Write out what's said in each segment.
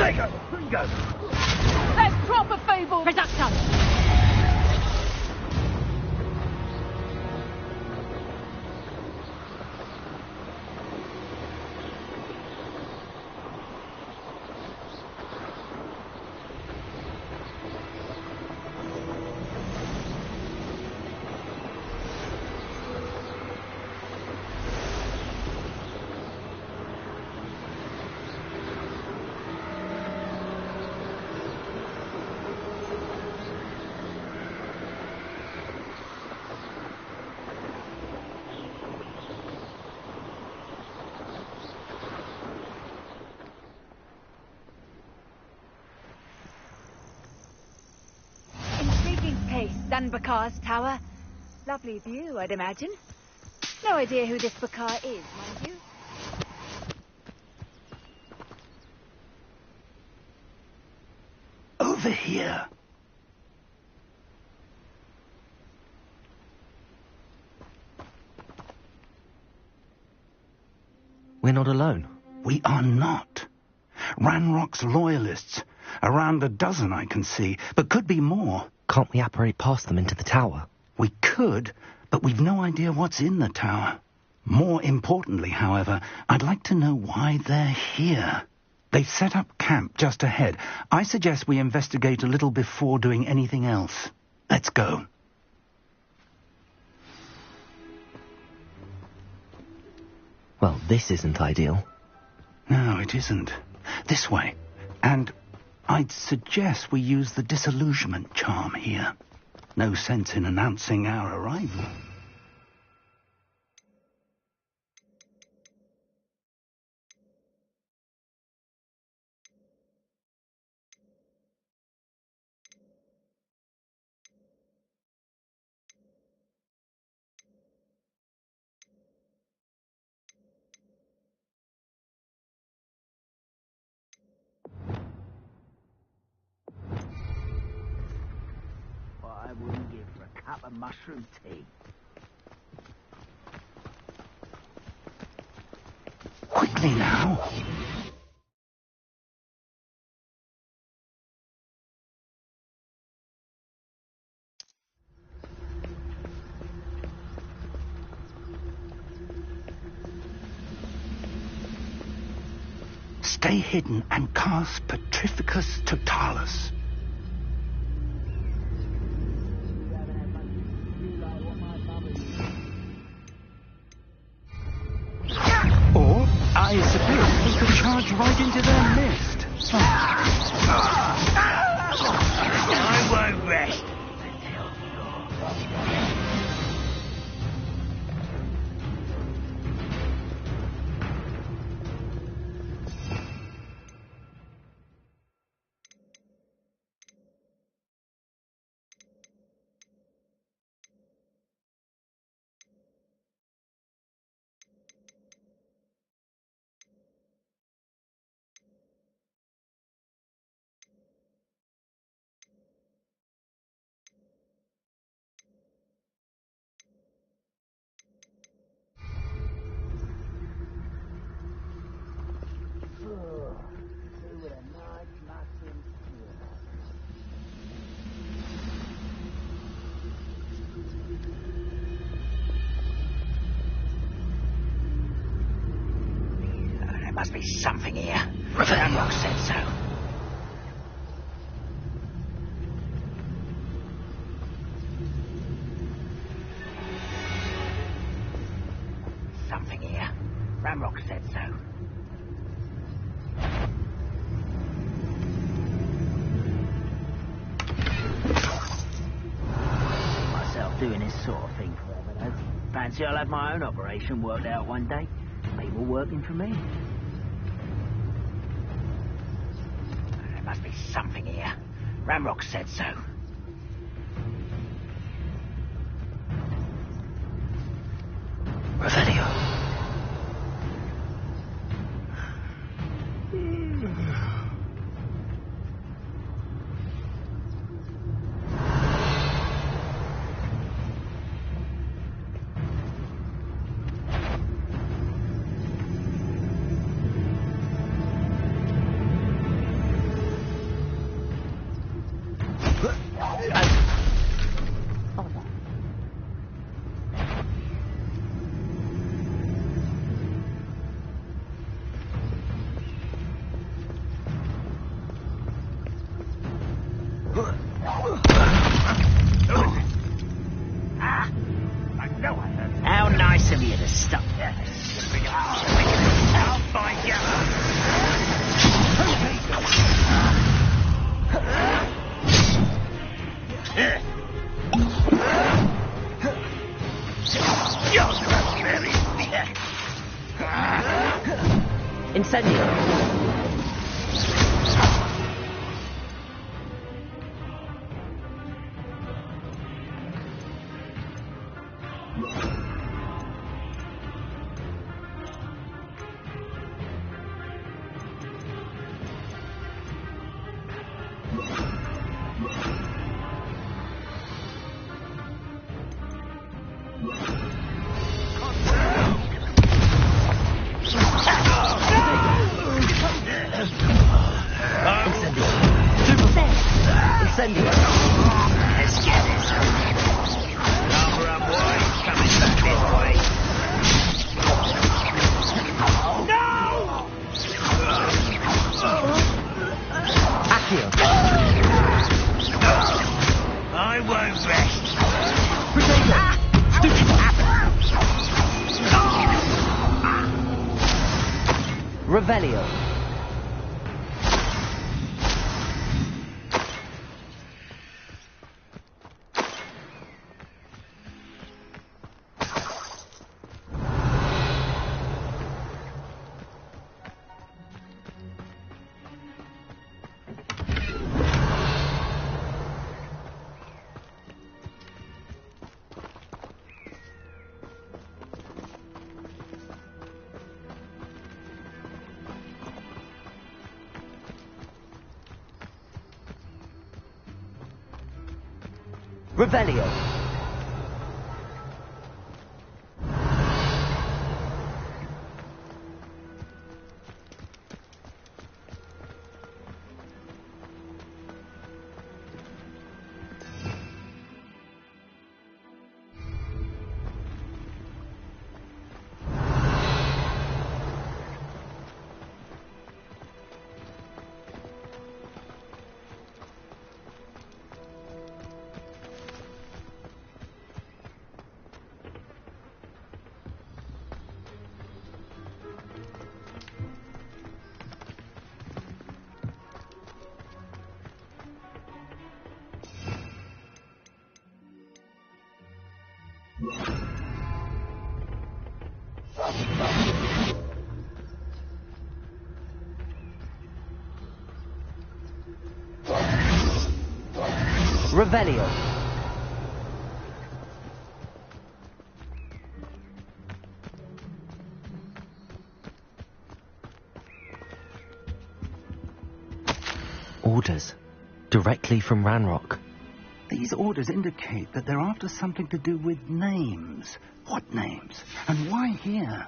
There you go. There you go. That's proper feeble production. Bakar's tower. Lovely view, I'd imagine. No idea who this Bakar is, mind you. Over here. We're not alone. We are not. Ranrock's loyalists. Around a dozen I can see, but could be more. Can't we apparate past them into the tower? We could, but we've no idea what's in the tower. More importantly, however, I'd like to know why they're here. They've set up camp just ahead. I suggest we investigate a little before doing anything else. Let's go. Well, this isn't ideal. No, it isn't. This way. And I'd suggest we use the disillusionment charm here. No sense in announcing our arrival. I wouldn't give for a cup of mushroom tea. Quickly now. Stay hidden and cast Petrificus Totalis. Or, I suppose, we could charge right into their midst. I won't rest. There must be something here. Ranrock said so. Something here. Ranrock said so. Myself doing this sort of thing forever, though. Fancy I'll have my own operation worked out one day. People working for me. There must be something here. Ranrock said so. Revelio. Incendio. Revelio. Revelio. Revelio. Orders. Directly from Ranrock. These orders indicate that they're after something to do with names. What names? And why here?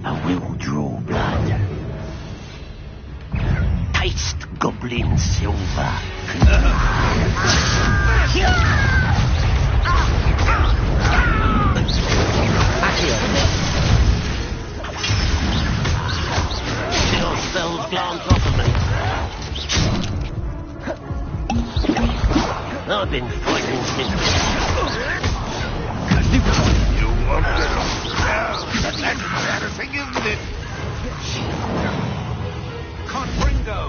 I will draw blood. Taste goblin silver. Your spells glance off of me. I've been fighting since. You won't get off now. That's embarrassing, isn't it? Confringo!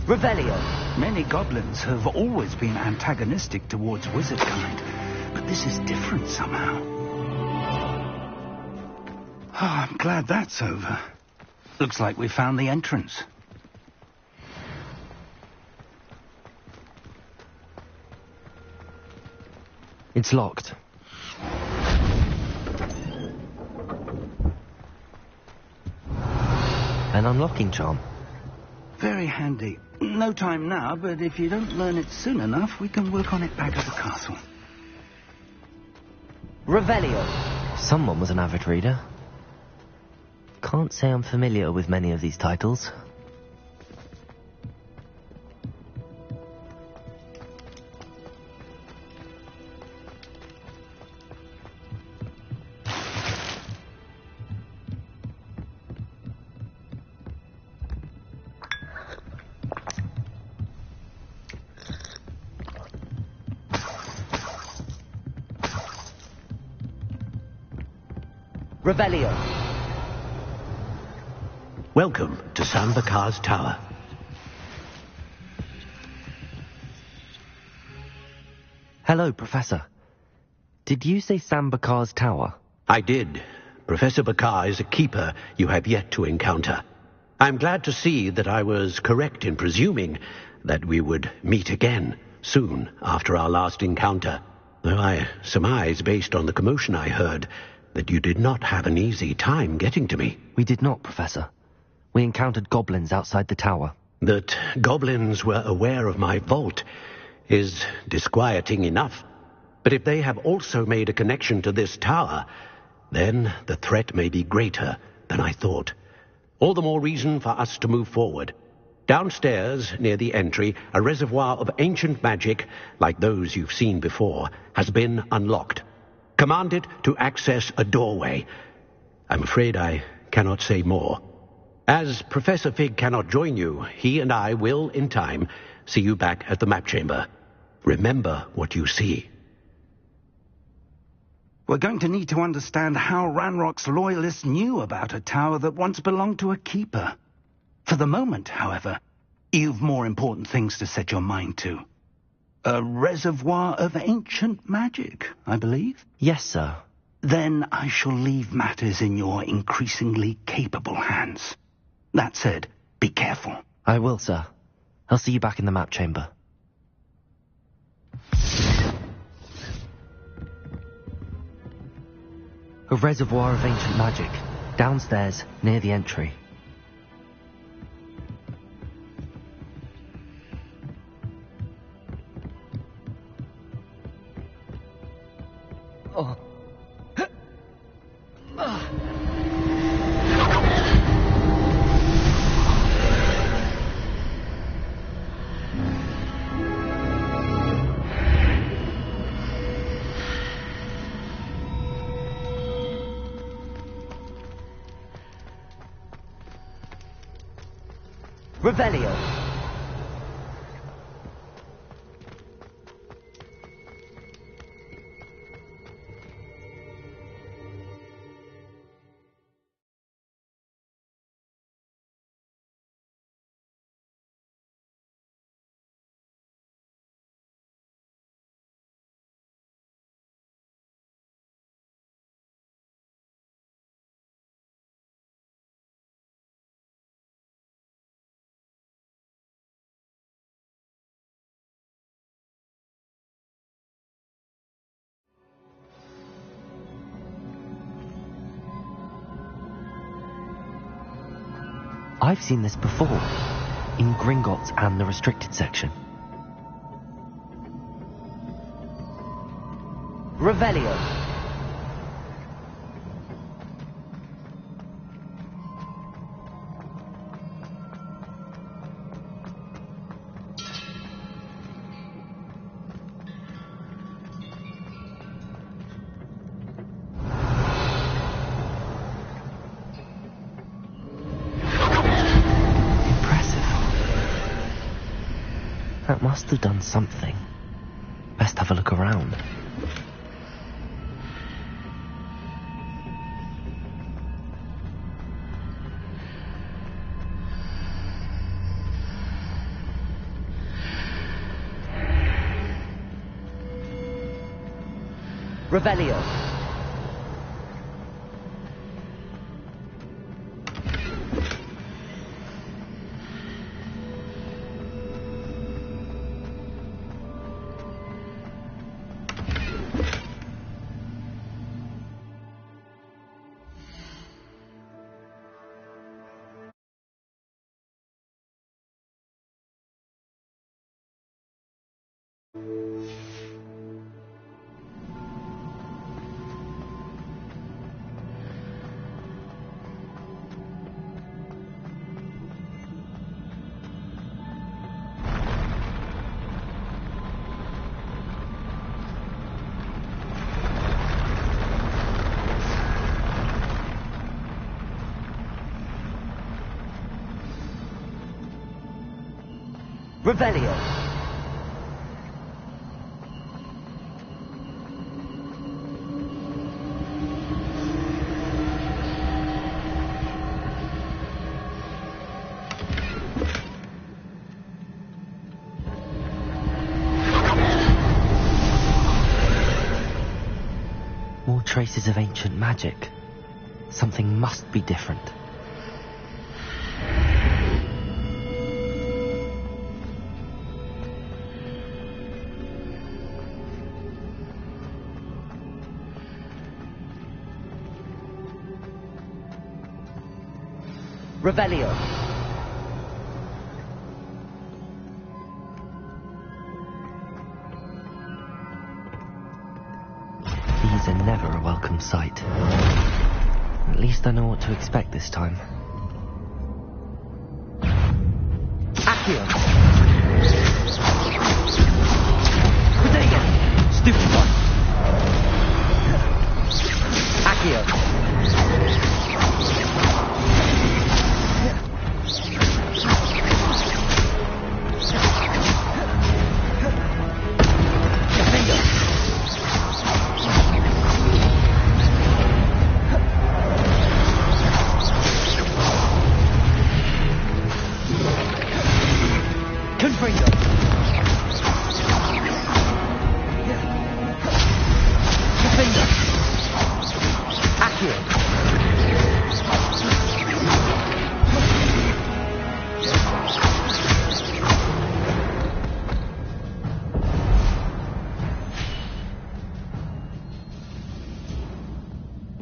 Revelio. Many goblins have always been antagonistic towards wizard kind, but this is different somehow. Oh, I'm glad that's over. Looks like we found the entrance. It's locked. An unlocking charm. Very handy. No time now, but if you don't learn it soon enough, we can work on it back at the castle. Revelio. Someone was an avid reader. Can't say I'm familiar with many of these titles. Revelio. Welcome to Sambakar's Tower. Hello, Professor. Did you say Sambakar's Tower? I did. Professor Bakar is a keeper you have yet to encounter. I'm glad to see that I was correct in presuming that we would meet again soon after our last encounter, though I surmise, based on the commotion I heard, that you did not have an easy time getting to me. We did not, Professor. We encountered goblins outside the tower. That goblins were aware of my vault is disquieting enough. But if they have also made a connection to this tower, then the threat may be greater than I thought. All the more reason for us to move forward. Downstairs, near the entry, a reservoir of ancient magic, like those you've seen before, has been unlocked. Command it to access a doorway. I'm afraid I cannot say more. As Professor Fig cannot join you, he and I will, in time, see you back at the map chamber. Remember what you see. We're going to need to understand how Ranrock's loyalists knew about a tower that once belonged to a keeper. For the moment, however, you've more important things to set your mind to. A reservoir of ancient magic, I believe? Yes, sir. Then I shall leave matters in your increasingly capable hands. That said, be careful. I will, sir. I'll see you back in the map chamber. A reservoir of ancient magic, downstairs, near the entry. Oh. Revelio. I've seen this before, in Gringotts and the restricted section. Revelio. That must have done something. Best have a look around. Revelio. Revelio. traces of ancient magic. Something must be different. Revelio. These are never a welcome sight. At least I know what to expect this time. Accio! Bodega! Stupid one! Accio!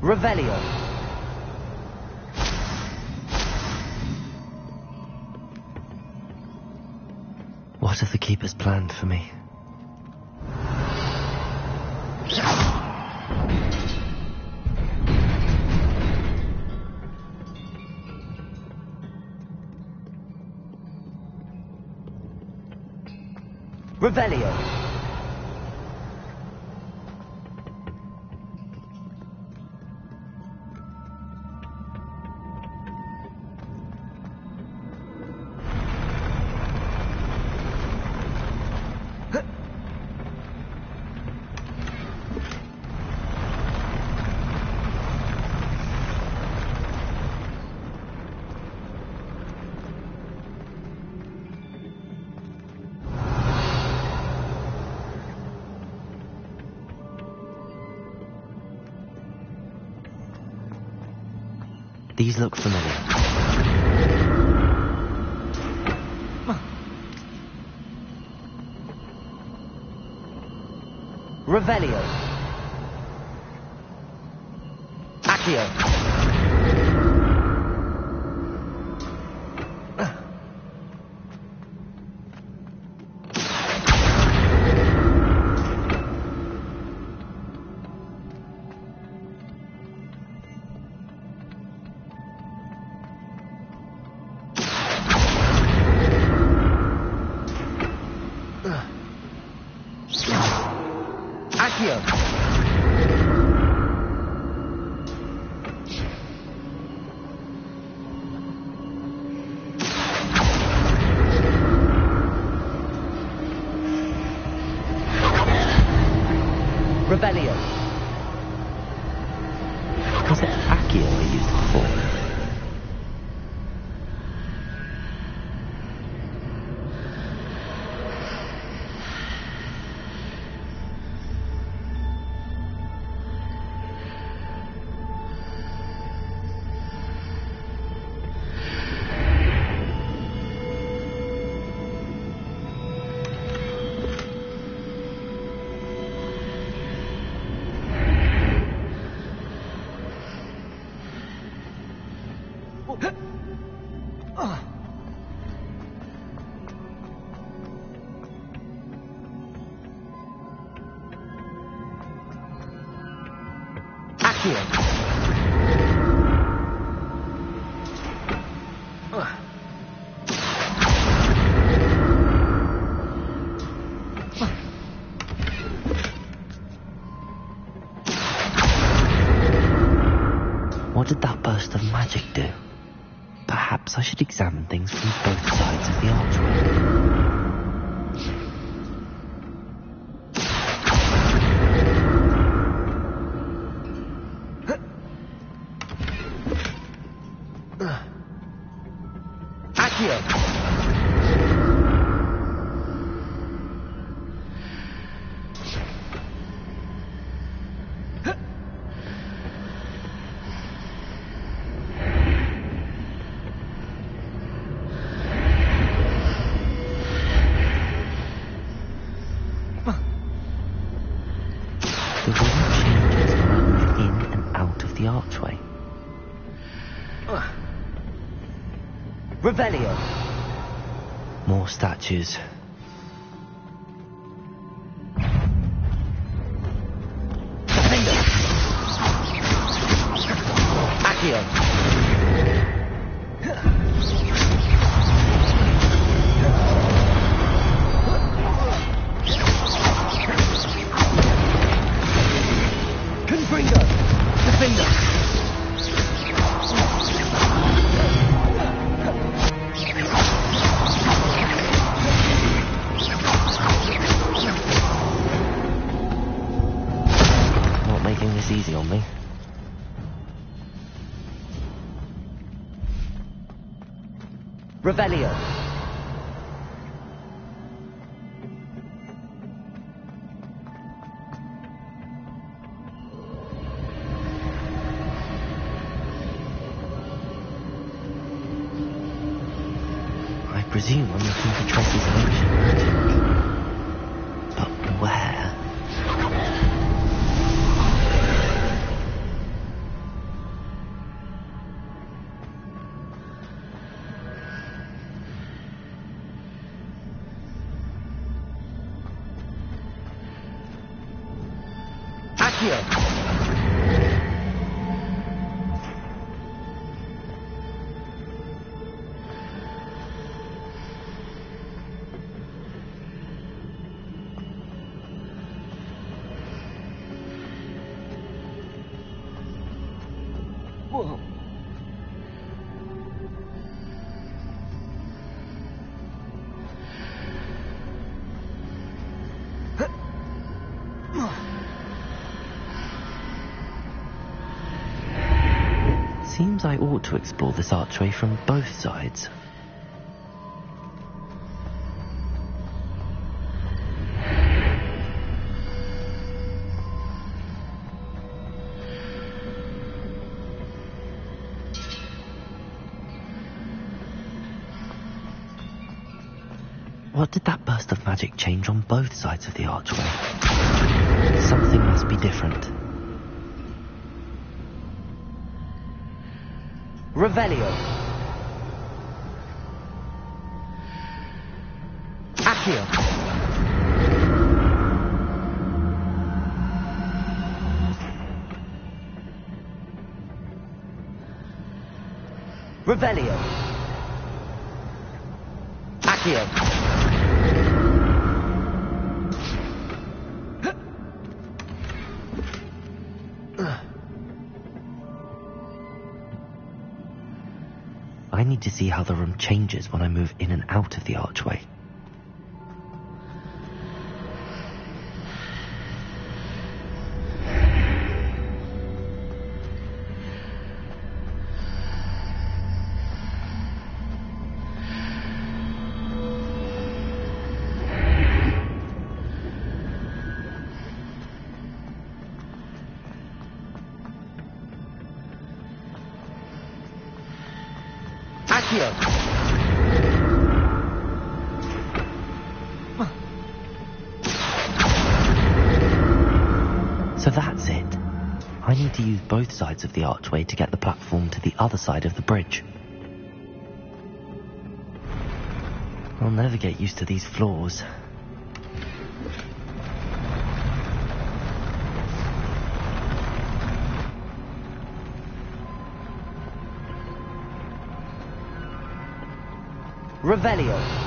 Revelio. What have the Keepers planned for me? Revelio. These look familiar. Revelio. Accio. Revelio. Was it Accio I used before? What did that burst of magic do? Perhaps I should examine things from both sides of the archway. Revelio. More statues. Defender. Accio. Confringo. Defender. Not making this easy on me. Revelio. I presume I'm looking for traces of ancient magic. But where? Accio! Whoa. Seems I ought to explore this archway from both sides. What did that burst of magic change on both sides of the archway? Something must be different. Revelio. Accio. Revelio. Accio. I need to see how the room changes when I move in and out of the archway. So that's it. I need to use both sides of the archway to get the platform to the other side of the bridge. I'll never get used to these floors. Revelio.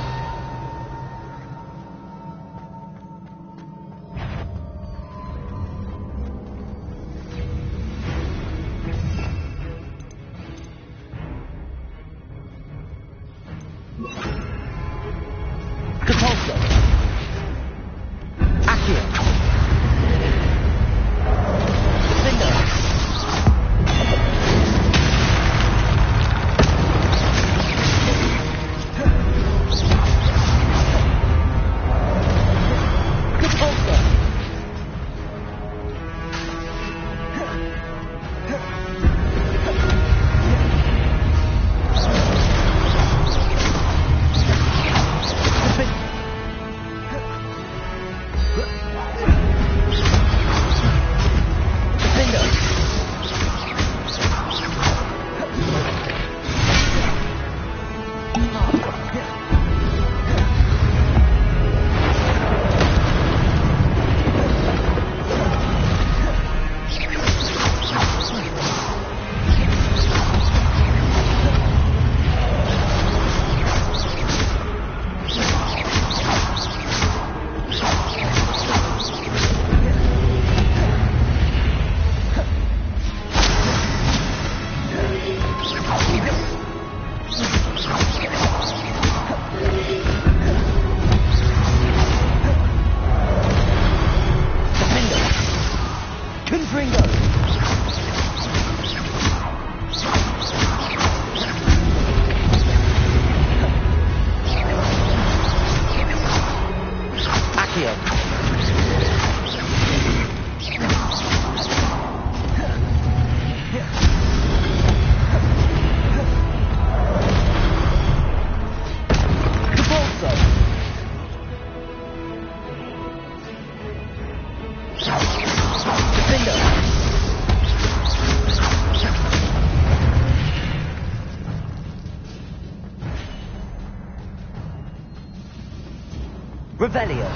Revelio.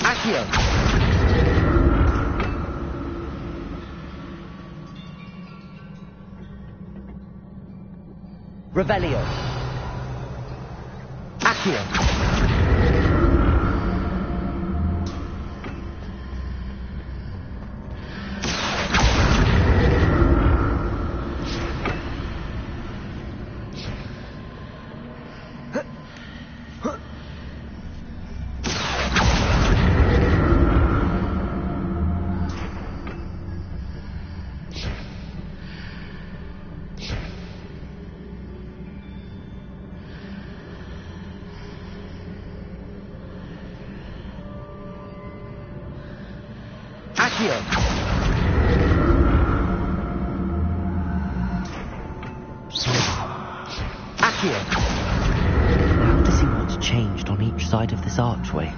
Accio. Revelio. Accio. Accio. Accio. Now to see what's changed on each side of this archway.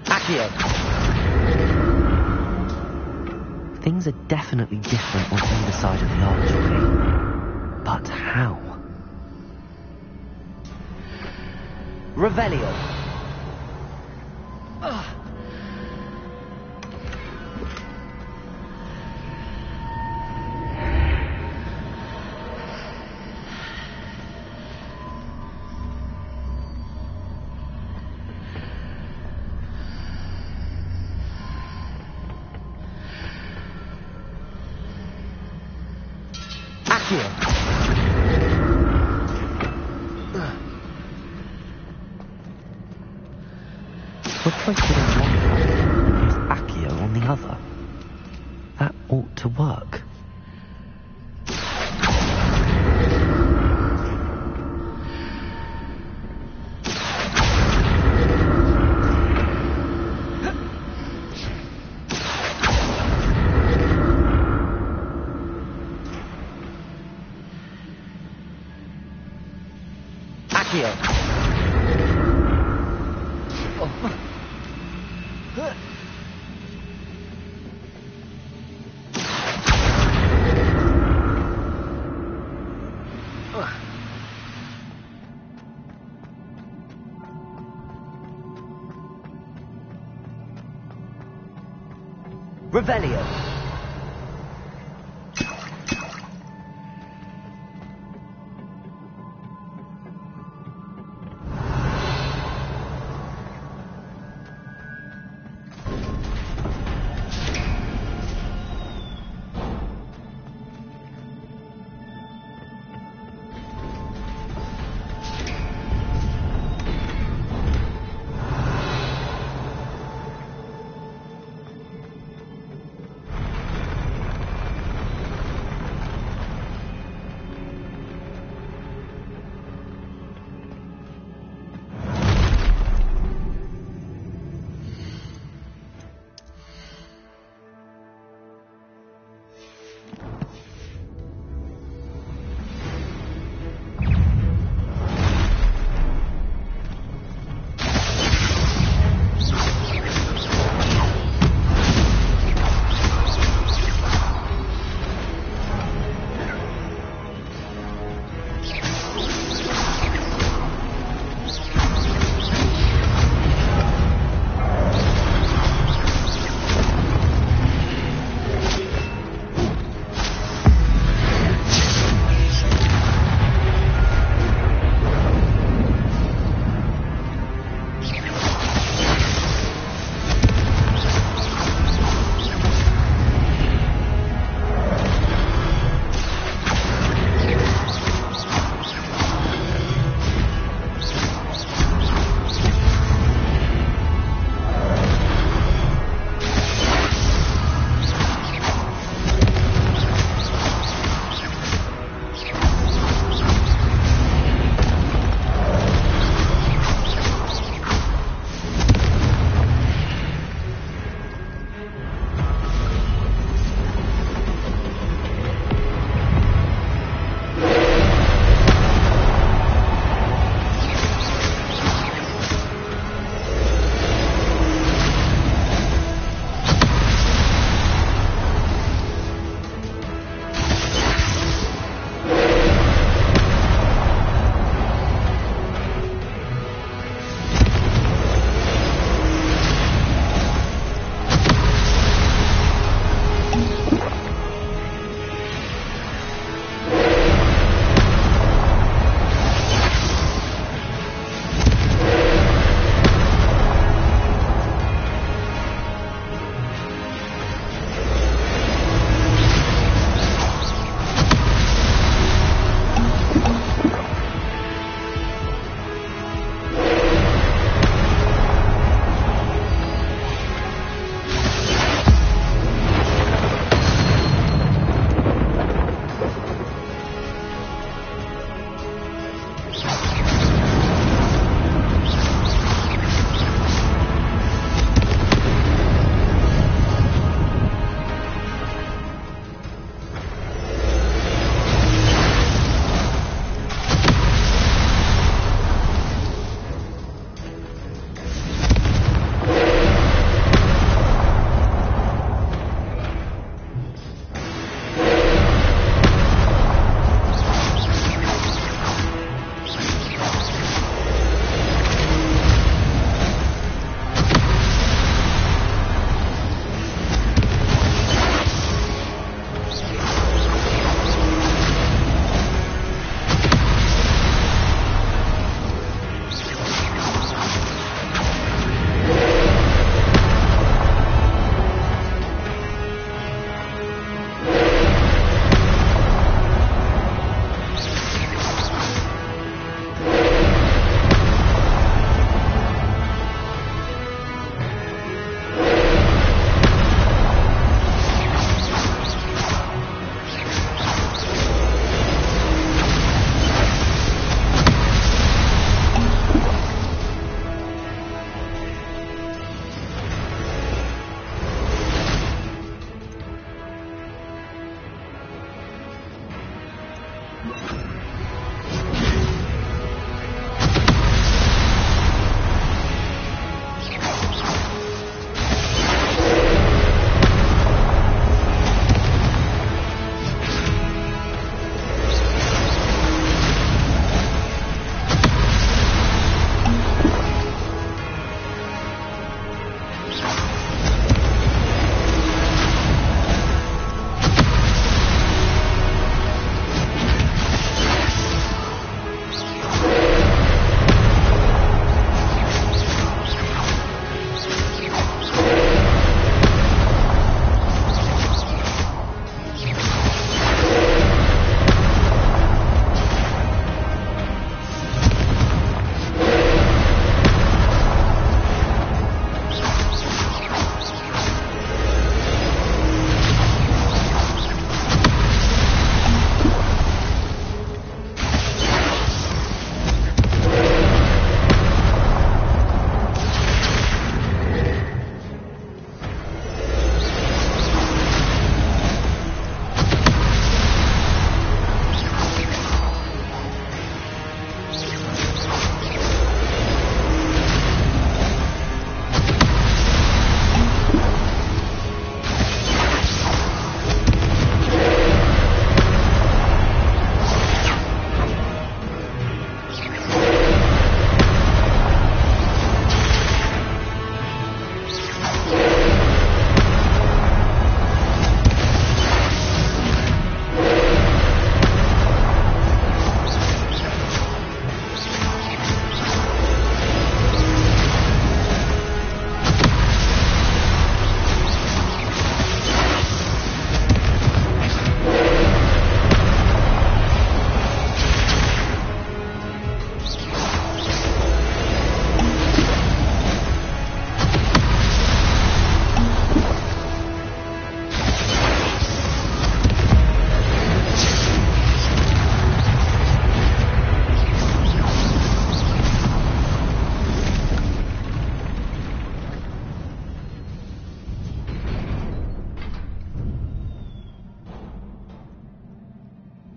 Accio. Things are definitely different on either side of the archway. But how? Revelio. Accio. What if I put on one platform and use Accio on the other? That ought to work. Accio. Revelio.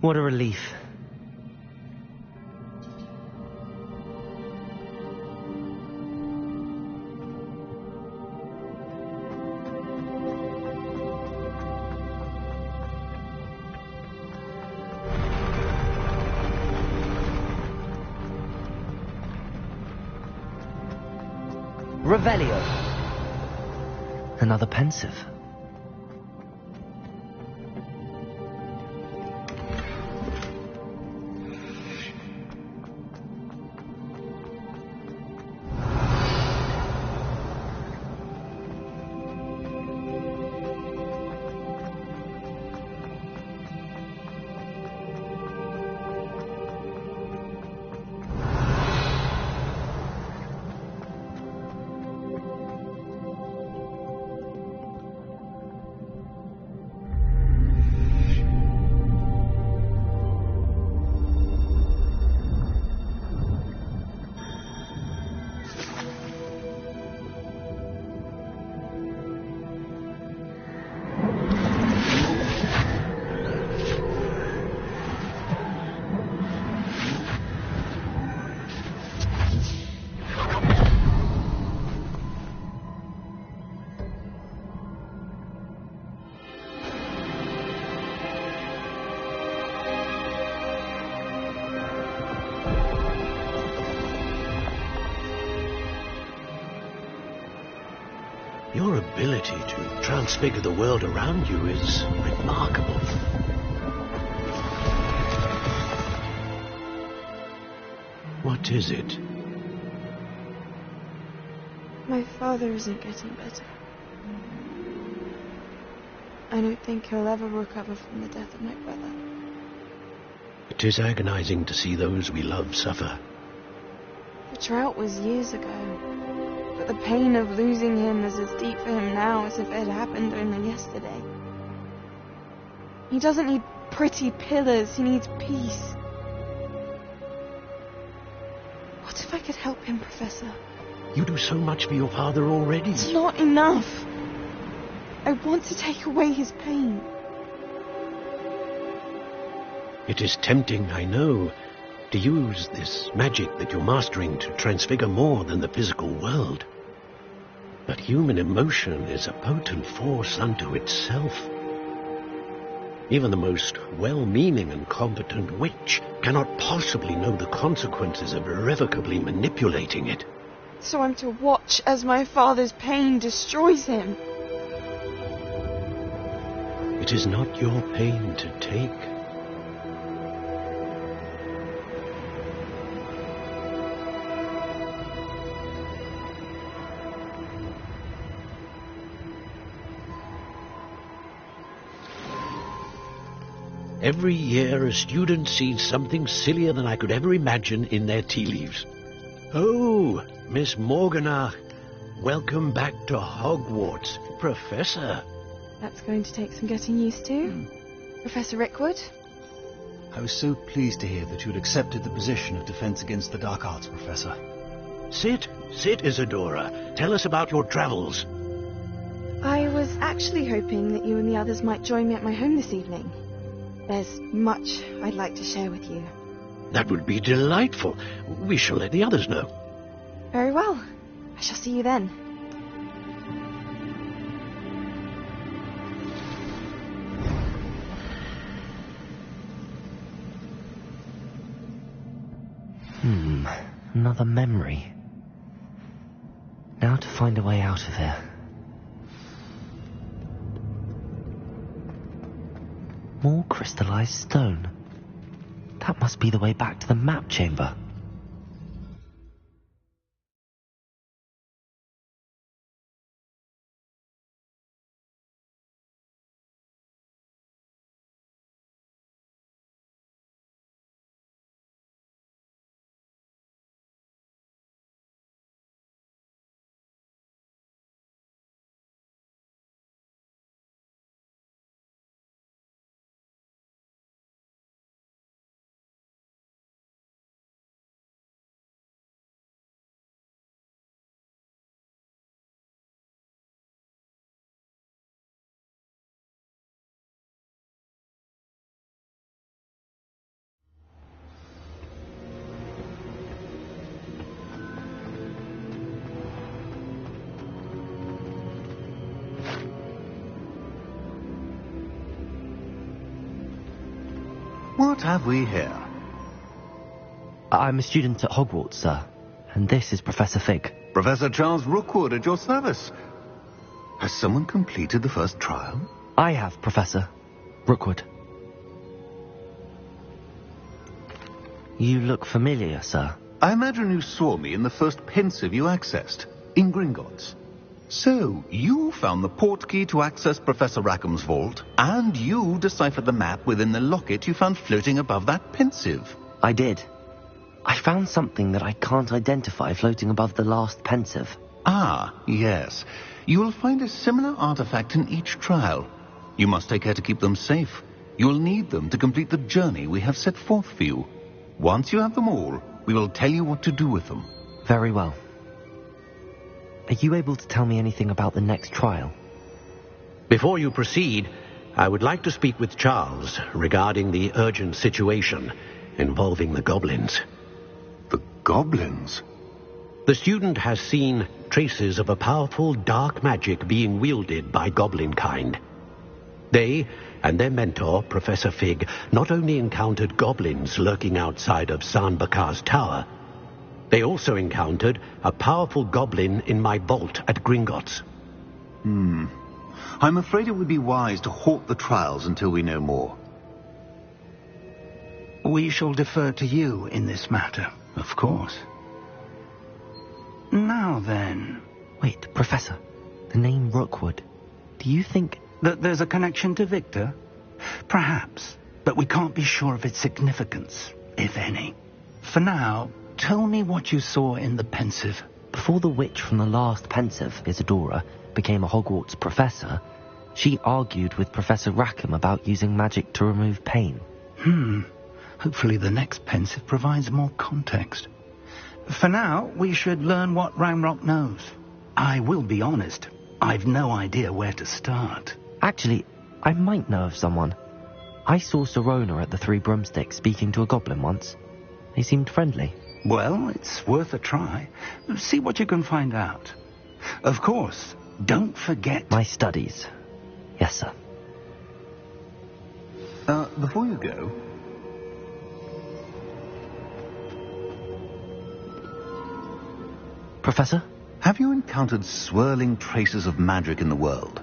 What a relief. Revelio. Another pensive. Your ability to transfigure the world around you is remarkable. What is it? My father isn't getting better. I don't think he'll ever recover from the death of my brother. It is agonizing to see those we love suffer. The drought was years ago, but the pain of losing him is as deep for him now as if it had happened only yesterday. He doesn't need pretty pillars, he needs peace. What if I could help him, Professor? You do so much for your father already. It's not enough. I want to take away his pain. It is tempting, I know, to use this magic that you're mastering to transfigure more than the physical world. But human emotion is a potent force unto itself. Even the most well-meaning and competent witch cannot possibly know the consequences of irrevocably manipulating it. So I'm to watch as my father's pain destroys him. It is not your pain to take. Every year a student sees something sillier than I could ever imagine in their tea leaves. Oh, Miss Morganach, welcome back to Hogwarts, Professor. That's going to take some getting used to. Professor Rickwood? I was so pleased to hear that you had accepted the position of Defense Against the Dark Arts, Professor. Sit, Isadora. Tell us about your travels. I was actually hoping that you and the others might join me at my home this evening. There's much I'd like to share with you. That would be delightful. We shall let the others know. Very well. I shall see you then. Another memory. Now to find a way out of here. More crystallized stone. That must be the way back to the map chamber. What have we here? I'm a student at Hogwarts, sir. And this is Professor Fig. Professor Charles Rookwood at your service. Has someone completed the first trial? I have, Professor Rookwood. You look familiar, sir. I imagine you saw me in the first pensive you accessed, in Gringotts. So, you found the portkey to access Professor Rackham's vault, and you deciphered the map within the locket you found floating above that pensive. I did. I found something that I can't identify floating above the last pensive. Ah, yes. You will find a similar artifact in each trial. You must take care to keep them safe. You will need them to complete the journey we have set forth for you. Once you have them all, we will tell you what to do with them. Very well. Are you able to tell me anything about the next trial? Before you proceed, I would like to speak with Charles regarding the urgent situation involving the goblins. The goblins? The student has seen traces of a powerful dark magic being wielded by goblin kind. They and their mentor, Professor Fig, not only encountered goblins lurking outside of San Bakar's tower, they also encountered a powerful goblin in my vault at Gringotts. I'm afraid it would be wise to halt the trials until we know more. We shall defer to you in this matter, of course. Now then... Wait, Professor. The name Rookwood. Do you think... that there's a connection to Victor? Perhaps, but we can't be sure of its significance, if any. For now, tell me what you saw in the pensive. Before the witch from the last pensive, Isadora, became a Hogwarts professor, she argued with Professor Rackham about using magic to remove pain. Hopefully the next pensive provides more context. For now, we should learn what Ranrock knows. I will be honest, I've no idea where to start. Actually, I might know of someone. I saw Sirona at the Three Broomsticks speaking to a goblin once. They seemed friendly. Well, it's worth a try. See what you can find out. Of course, don't forget... My studies. Yes, sir. Before you go... Professor? Have you encountered swirling traces of magic in the world?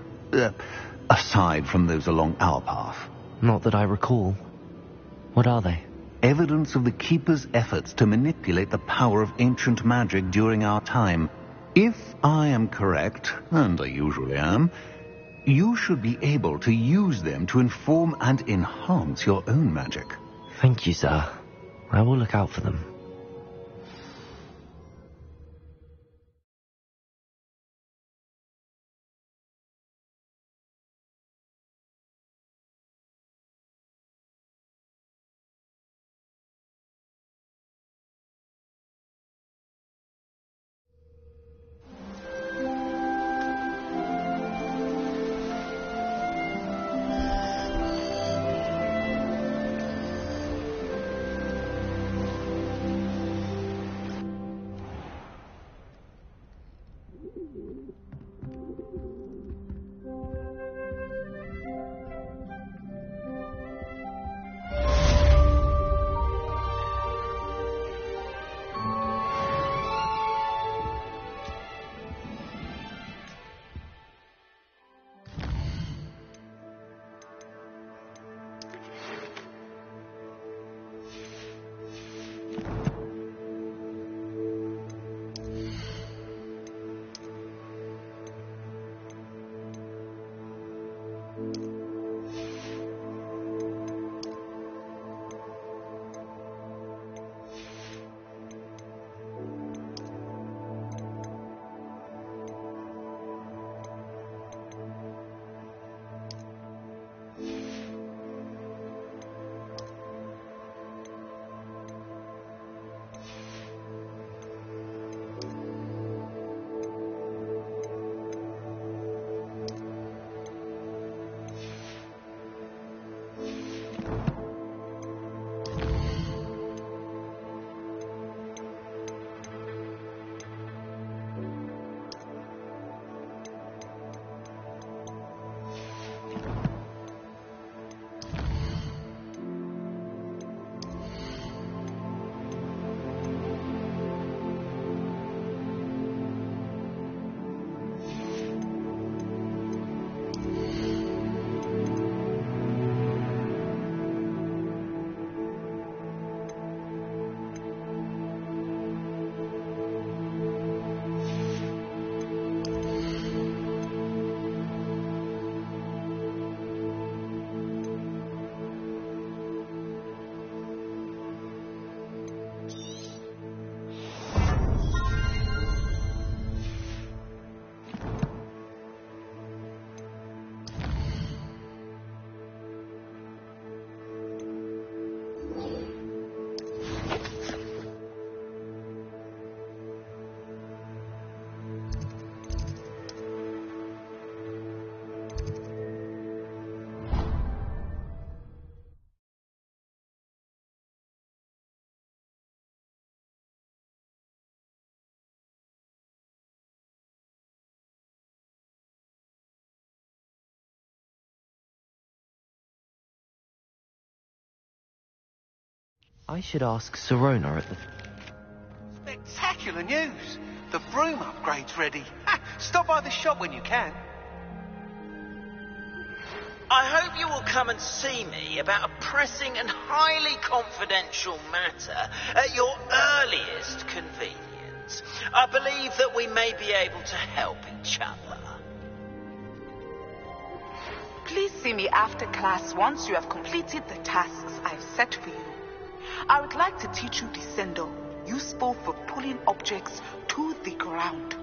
Aside from those along our path? Not that I recall. What are they? Evidence of the Keeper's efforts to manipulate the power of ancient magic during our time. If I am correct, and I usually am, you should be able to use them to inform and enhance your own magic. Thank you, sir. I will look out for them. I should ask Sirona at the... Spectacular news! The broom upgrade's ready. Stop by the shop when you can. I hope you will come and see me about a pressing and highly confidential matter at your earliest convenience. I believe that we may be able to help each other. Please see me after class once you have completed the tasks I've set for you. I would like to teach you Descendo, useful for pulling objects to the ground.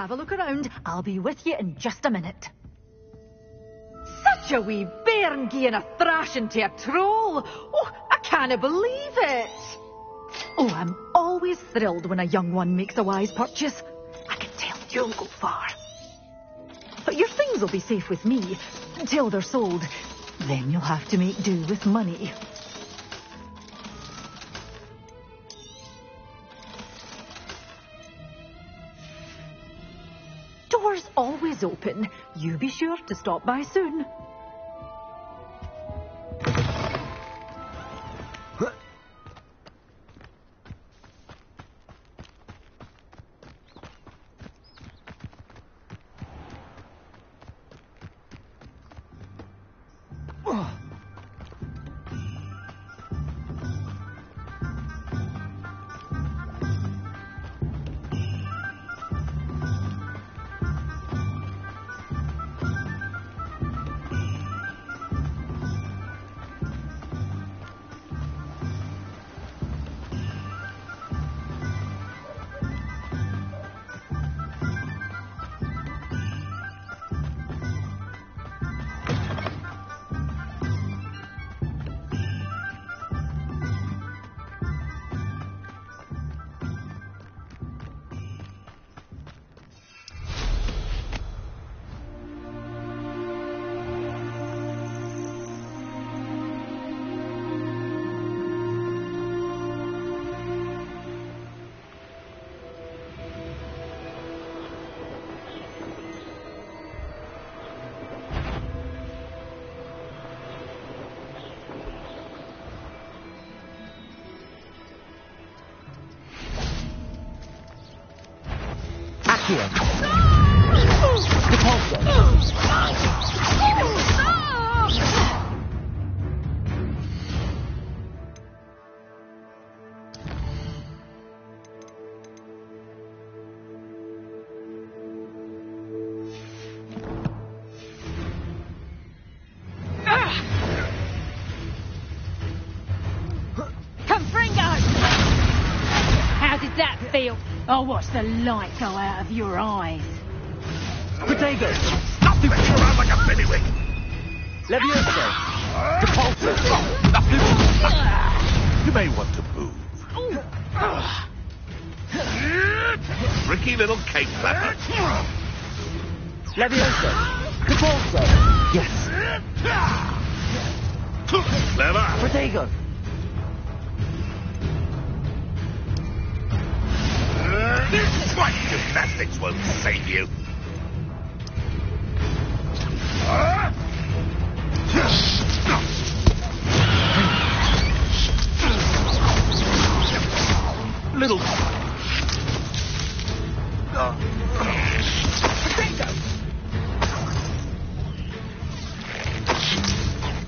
Have a look around. I'll be with you in just a minute. Such a wee bairn gieing a thrashing to a troll. Oh, I can't believe it. Oh, I'm always thrilled when a young one makes a wise purchase. I can tell you'll go far. But your things will be safe with me until they're sold. Then you'll have to make do with money. Door's always open. You be sure to stop by soon. Here. The How did that feel? Or watch the light go out of your eyes? Potato! Stop moving around like a bellywig! Levioso! Repulsor! You may want to move. tricky little cake flapper. Levioso! Capulso! Yes! Clever! Protego! What gymnastics won't save you. Little...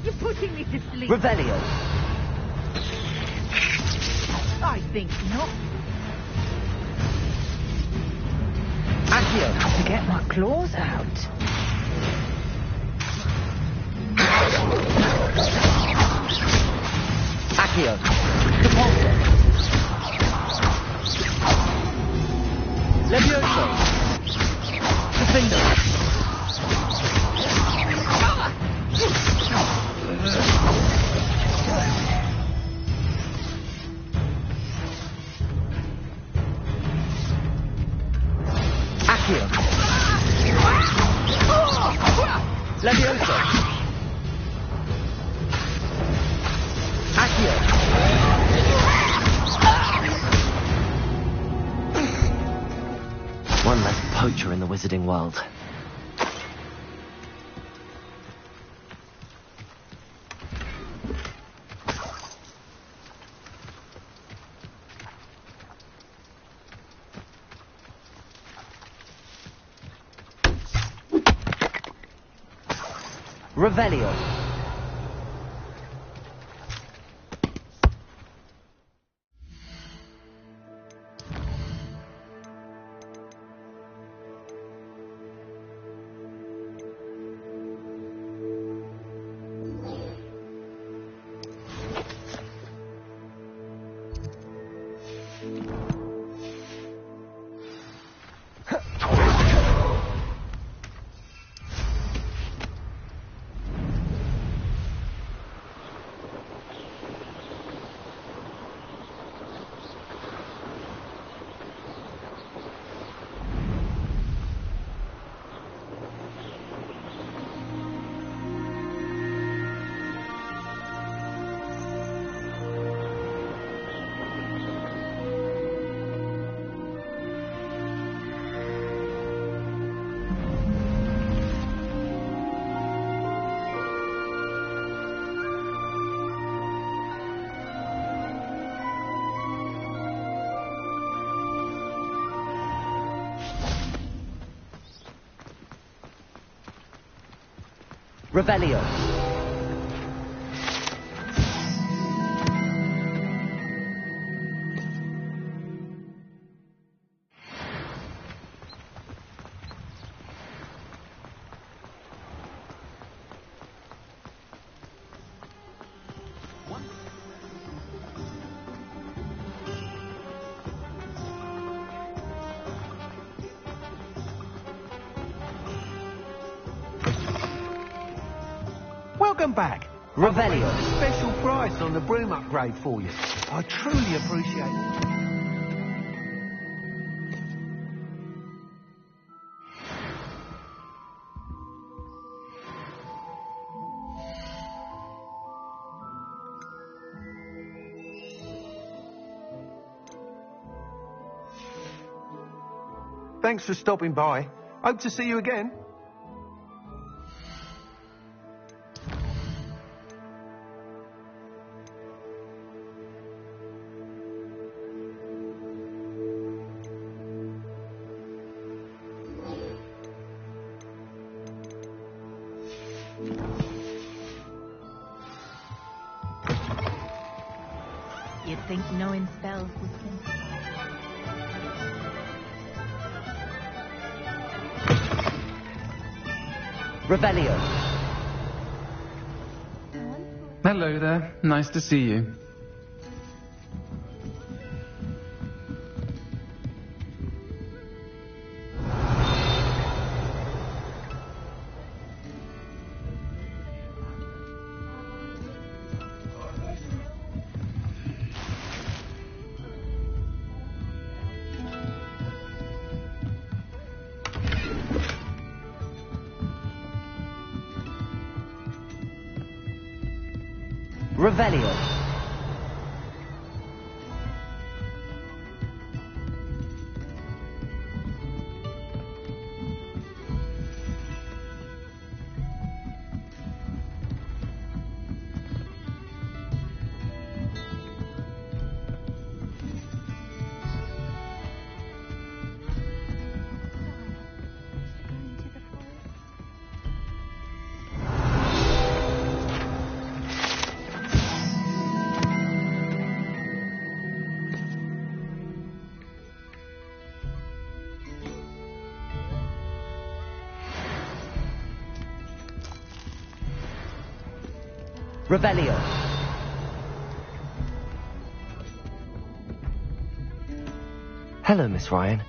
You're putting me to sleep. Revelio! I think not. Accio! To get my claws out. Accio! Capulso! Levioso! Defendo! Accio! Levioso! Accio! One less poacher in the wizarding world. Revelio. Revelio. Welcome back. Revelio. Special price on the broom upgrade for you. I truly appreciate it. Thanks for stopping by. Hope to see you again. You'd think knowing spells was simple. Revelio. Hello there. Nice to see you. Revelio. Revelio. Hello, Miss Ryan.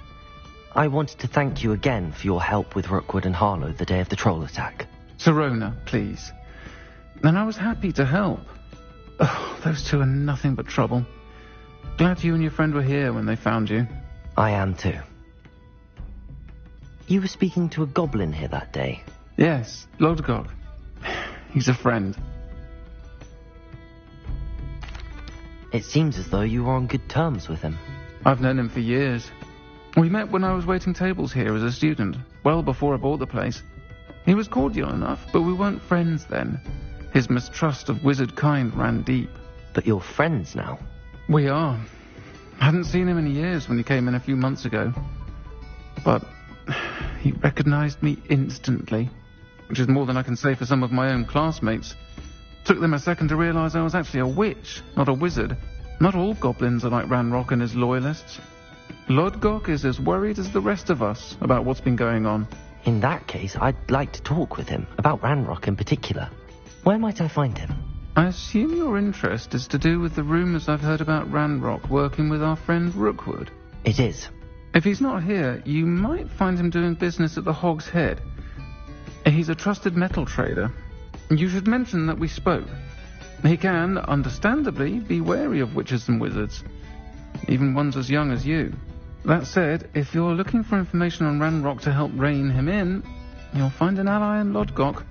I wanted to thank you again for your help with Rookwood and Harlow the day of the troll attack. Sirona, please. And I was happy to help. Oh, those two are nothing but trouble. Glad you and your friend were here when they found you. I am too. You were speaking to a goblin here that day. Yes, Lodgok. He's a friend. It seems as though you were on good terms with him. I've known him for years. We met when I was waiting tables here as a student, well before I bought the place. He was cordial enough, but we weren't friends then. His mistrust of wizard kind ran deep. But you're friends now? We are. I hadn't seen him in years when he came in a few months ago. But he recognized me instantly, which is more than I can say for some of my own classmates. Took them a second to realize I was actually a witch, not a wizard. Not all goblins are like Ranrock and his loyalists. Lodgok is as worried as the rest of us about what's been going on. In that case, I'd like to talk with him, about Ranrock in particular. Where might I find him? I assume your interest is to do with the rumours I've heard about Ranrock working with our friend Rookwood. It is. If he's not here, you might find him doing business at the Hog's Head. He's a trusted metal trader. You should mention that we spoke. He can, understandably, be wary of witches and wizards, even ones as young as you. That said, if you're looking for information on Ranrock to help rein him in, you'll find an ally in Lodgok.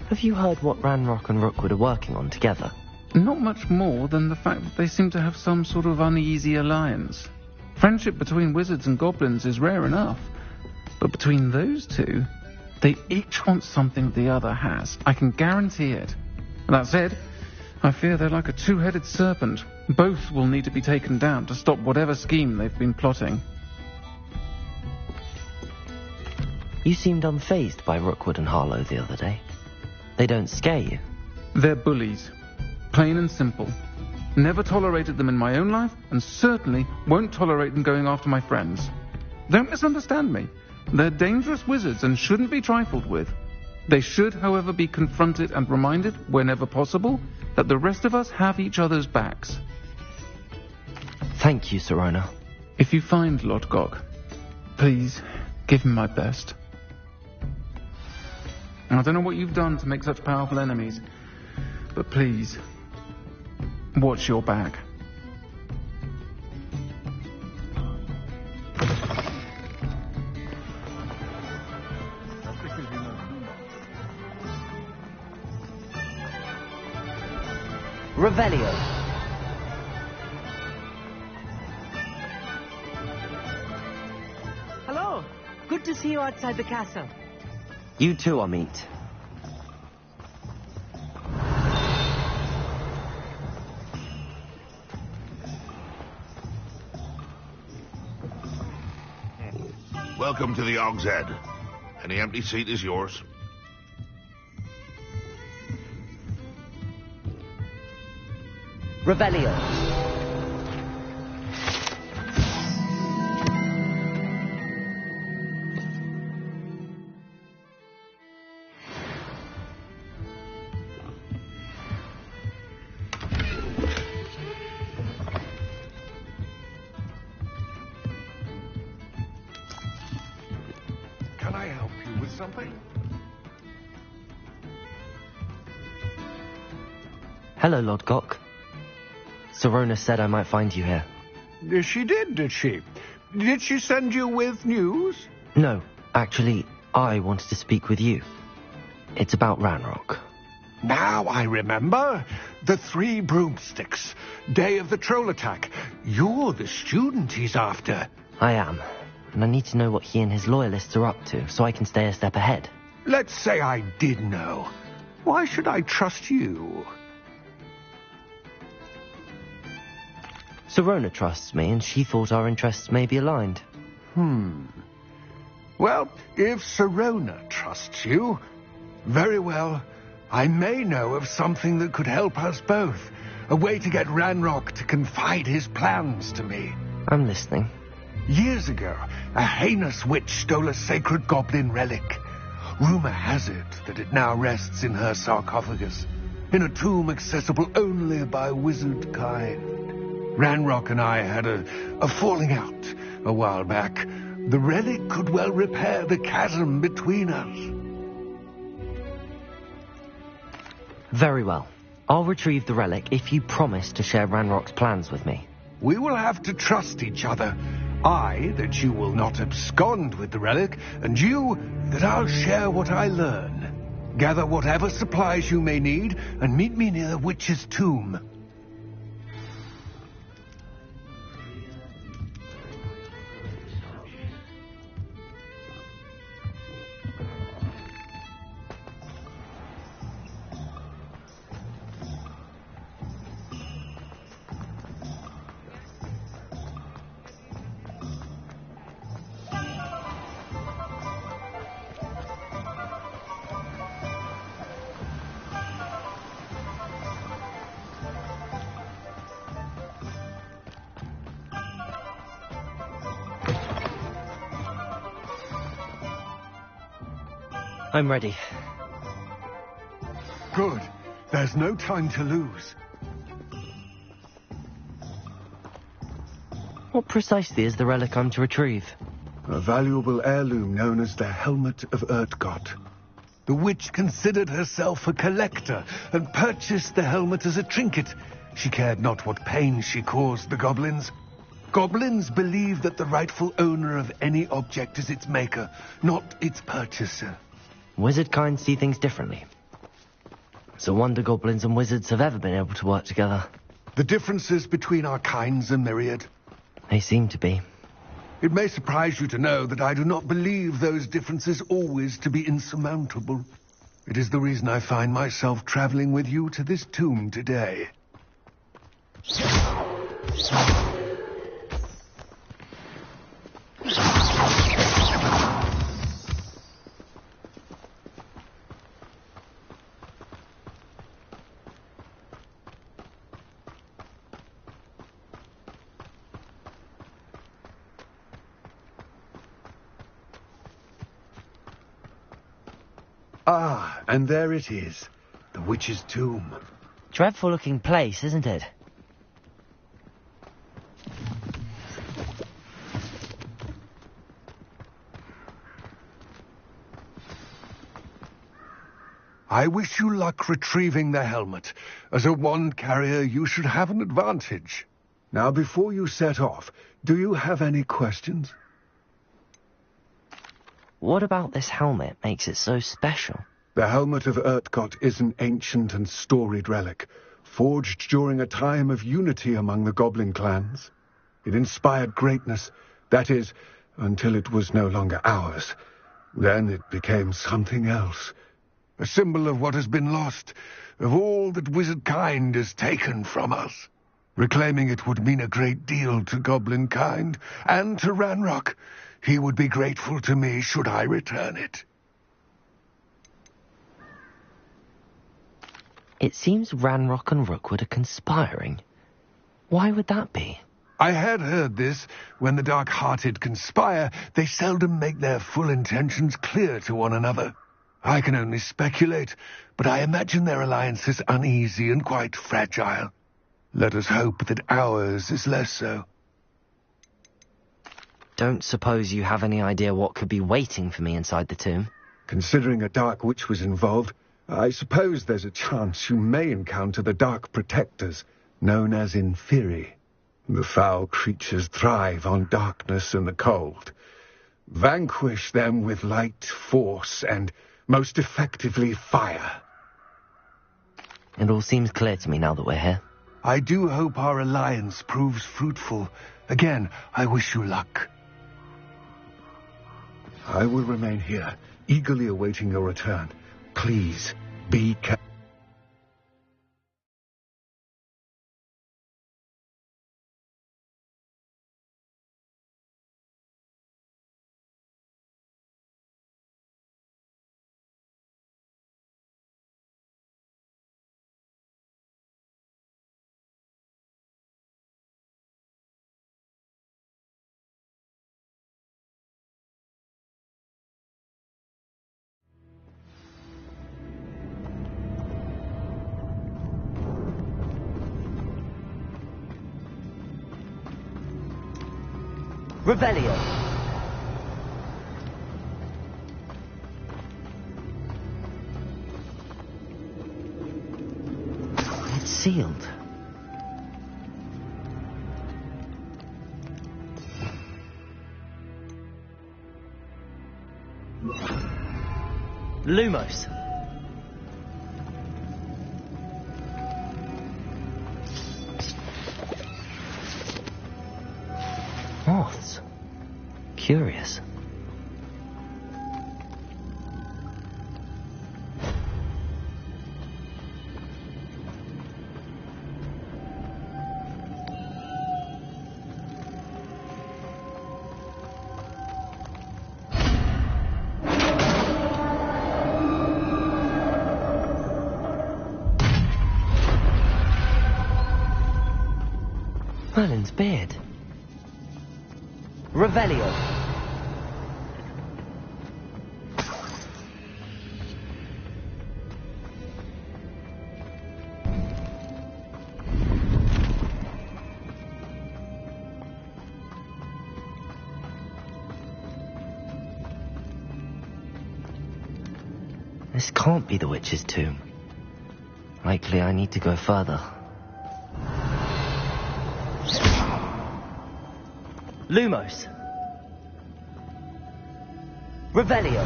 Have you heard what Ranrock and Rookwood are working on together? Not much more than the fact that they seem to have some sort of uneasy alliance. Friendship between wizards and goblins is rare enough, but between those two, they each want something the other has. I can guarantee it. That said, I fear they're like a two-headed serpent. Both will need to be taken down to stop whatever scheme they've been plotting. You seemed unfazed by Rookwood and Harlow the other day. They don't scare you. They're bullies. Plain and simple. Never tolerated them in my own life, and certainly won't tolerate them going after my friends. Don't misunderstand me. They're dangerous wizards and shouldn't be trifled with. They should, however, be confronted and reminded, whenever possible, that the rest of us have each other's backs. Thank you, Sirona. If you find Lodgok, please give him my best. I don't know what you've done to make such powerful enemies, but please, watch your back. Revelio. Hello. Good to see you outside the castle. You too, Amit. Welcome to the Hog's Head. Any empty seat is yours. Revelio. Can I help you with something? Hello, Lodgok. Sirona said I might find you here. She did she? Did she send you with news? No, actually, I wanted to speak with you. It's about Ranrock. Now I remember. The 3 broomsticks. Day of the troll attack. You're the student he's after. I am. And I need to know what he and his loyalists are up to, so I can stay a step ahead. Let's say I did know. Why should I trust you? Serona trusts me, and she thought our interests may be aligned. Well, if Serona trusts you, very well. I may know of something that could help us both. A way to get Ranrock to confide his plans to me. I'm listening. Years ago, a heinous witch stole a sacred goblin relic. Rumor has it that it now rests in her sarcophagus, in a tomb accessible only by wizard kind. Ranrock and I had a falling out a while back. The relic could well repair the chasm between us. Very well. I'll retrieve the relic if you promise to share Ranrock's plans with me. We will have to trust each other. I, that you will not abscond with the relic, and you, that I'll share what I learn. Gather whatever supplies you may need, and meet me near the witch's tomb. I'm ready. Good. There's no time to lose. What precisely is the relic I'm to retrieve? A valuable heirloom known as the Helmet of Urtkot. The witch considered herself a collector and purchased the helmet as a trinket. She cared not what pain she caused the goblins. Goblins believe that the rightful owner of any object is its maker, not its purchaser. Wizard kind see things differently. It's a wonder goblins and wizards have ever been able to work together. The differences between our kinds are myriad. They seem to be. It may surprise you to know that I do not believe those differences always to be insurmountable. It is the reason I find myself traveling with you to this tomb today. Ah, and there it is, the witch's tomb. Dreadful-looking place, isn't it? I wish you luck retrieving the helmet. As a wand carrier, you should have an advantage. Now, before you set off, do you have any questions? What about this helmet makes it so special? The Helmet of Urtkot is an ancient and storied relic, forged during a time of unity among the goblin clans. It inspired greatness, that is, until it was no longer ours. Then it became something else. A symbol of what has been lost, of all that wizard kind has taken from us. Reclaiming it would mean a great deal to goblin kind, and to Ranrock. He would be grateful to me should I return it. It seems Ranrock and Rookwood are conspiring. Why would that be? I had heard this. When the dark-hearted conspire, they seldom make their full intentions clear to one another. I can only speculate, but I imagine their alliance is uneasy and quite fragile. Let us hope that ours is less so. Don't suppose you have any idea what could be waiting for me inside the tomb? Considering a dark witch was involved, I suppose there's a chance you may encounter the Dark Protectors, known as Inferi. The foul creatures thrive on darkness and the cold. Vanquish them with light, force, and most effectively fire. It all seems clear to me now that we're here. I do hope our alliance proves fruitful. Again, I wish you luck. I will remain here, eagerly awaiting your return. Please, be careful. Revelio! It's sealed. Lumos! Moths. Curious. Merlin's beard. Revelio. This can't be the witch's tomb. Likely I need to go further. Lumos. Revelio.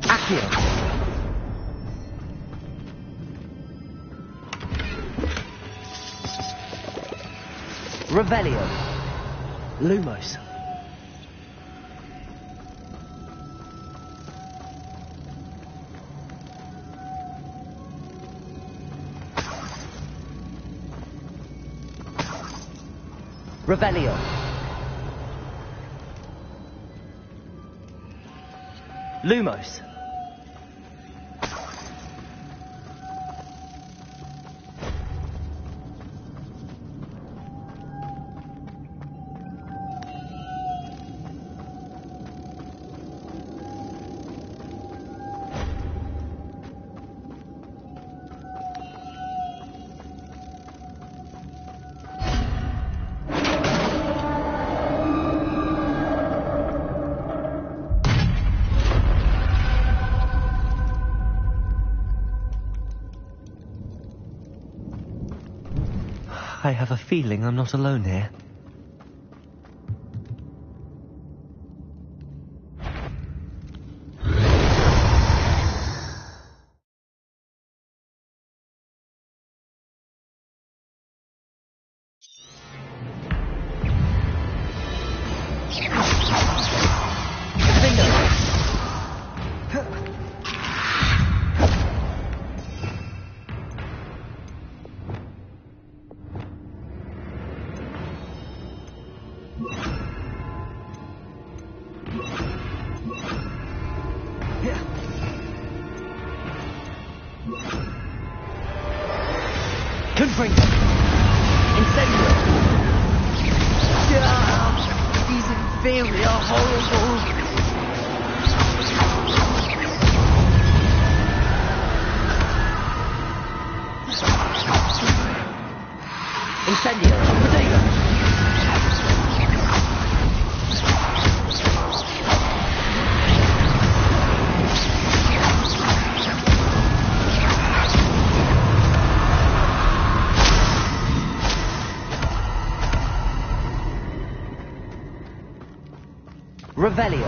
Accio. Revelio. Lumos. Revelio. Lumos. I have a feeling I'm not alone here. Confringo! Incendio! These inferior horrible! Incendio! Protego! Revelio.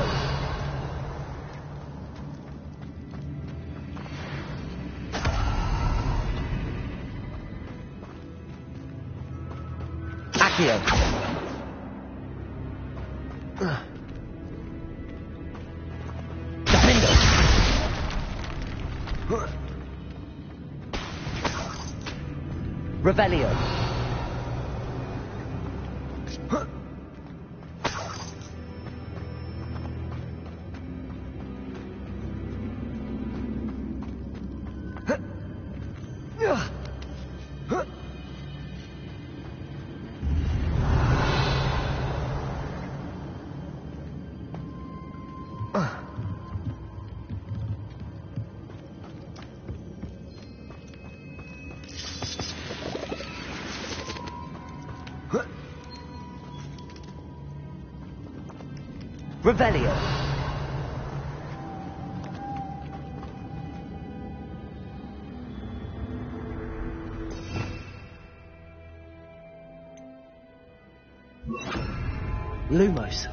Accio. Defendo. Revelio. Revelio. Lumos.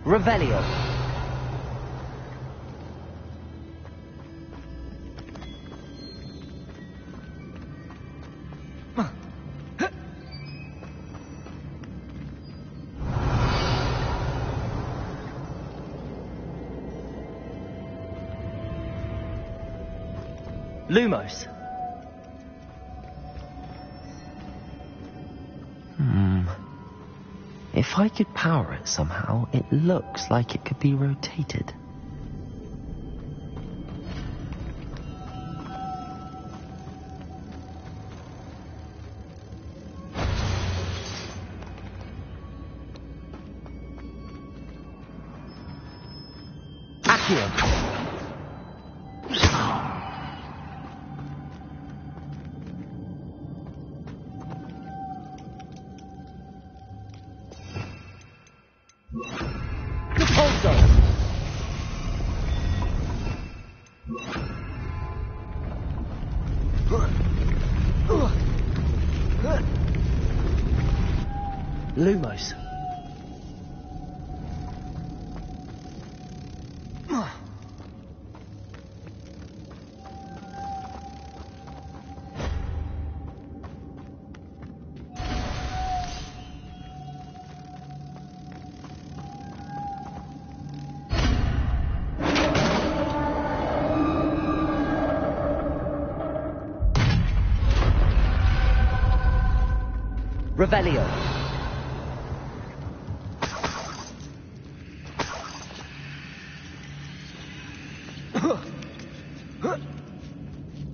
Revelio. Lumos. If I could power it somehow, it looks like it could be rotated. Accio. Lumos. Revelio.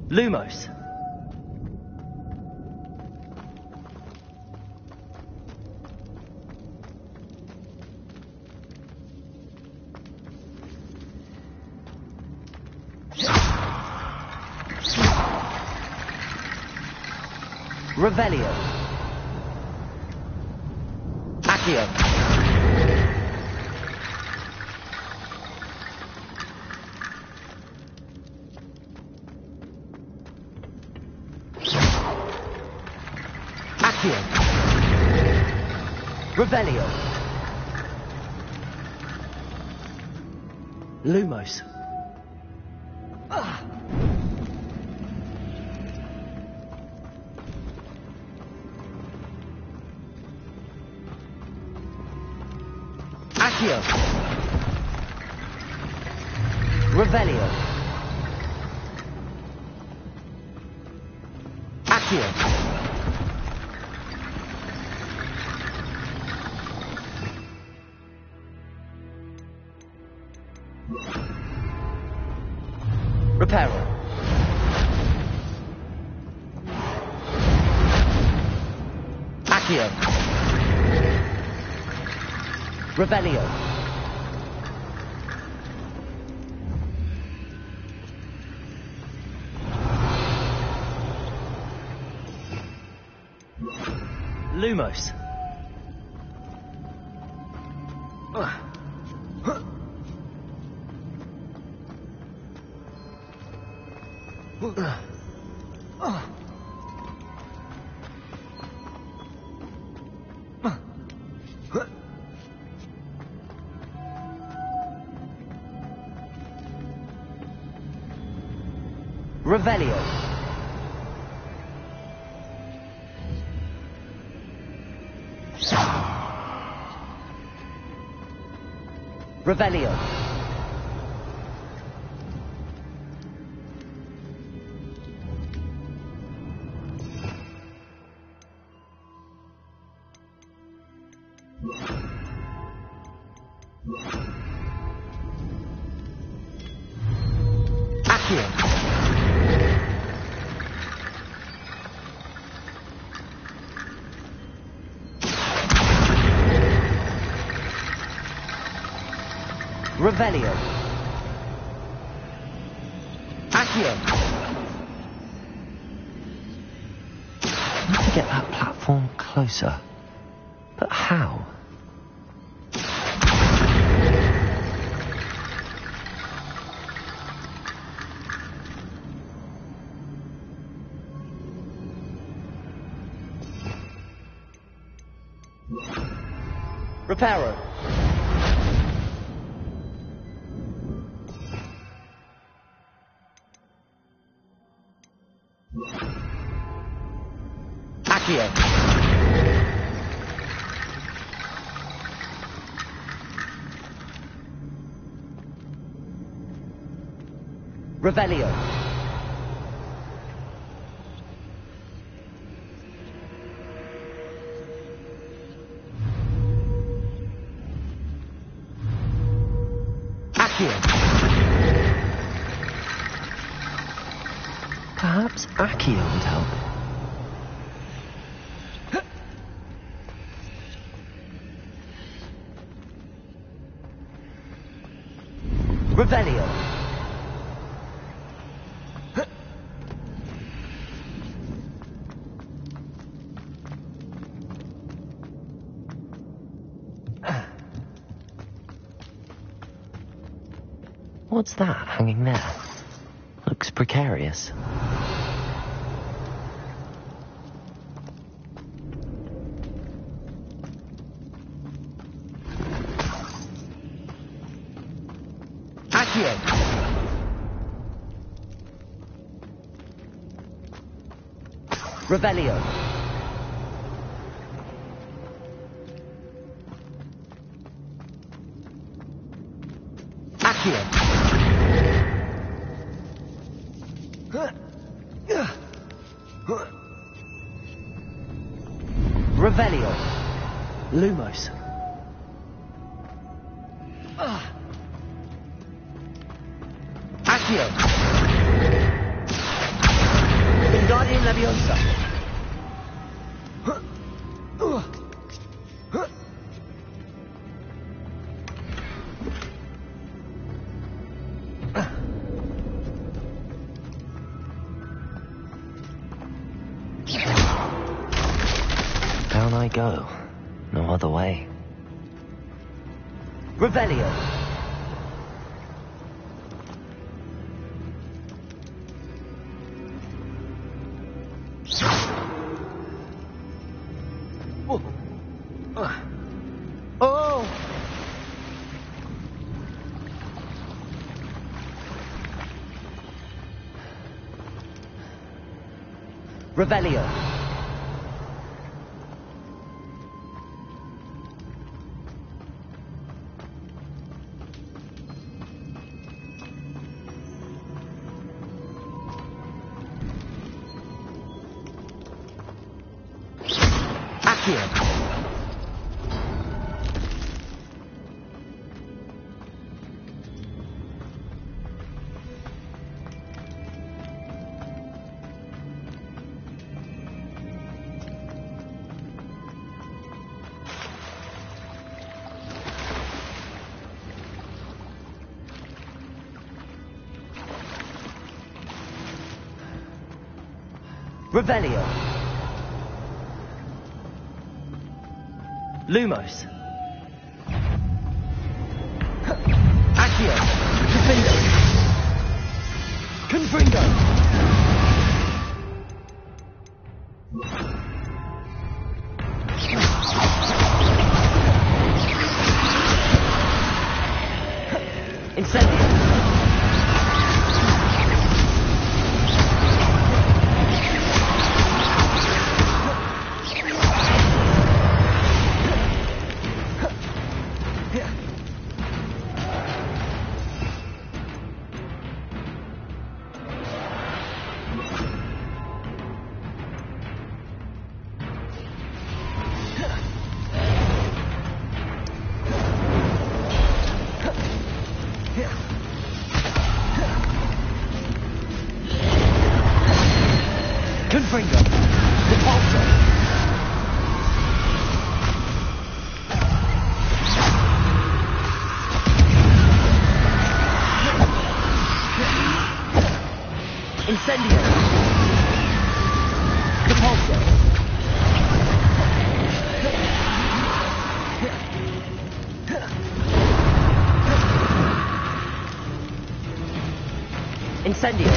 Lumos. Revelio. Accio. Accio. Revelio. Lumos. Accio. Revelio. Accio. Reparo. Accio. Revelio. Lumos. Revelio. Revelio. Accio. Revelio. Accio. I need to get that platform closer. But how? Reparo. Accio. Revelio. Accio. Perhaps Accio would help. Revelio. What's that hanging there? Looks precarious. Accio. Revelio. Accio. Revelio. Lumos. Accio. Wingardium Leviosa. Down I go. No other way. Revelio. Oh! Revelio. Accio. Revelio. Lumos. Accio. Confringo. Confringo. Incendio! Depulso! Incendio!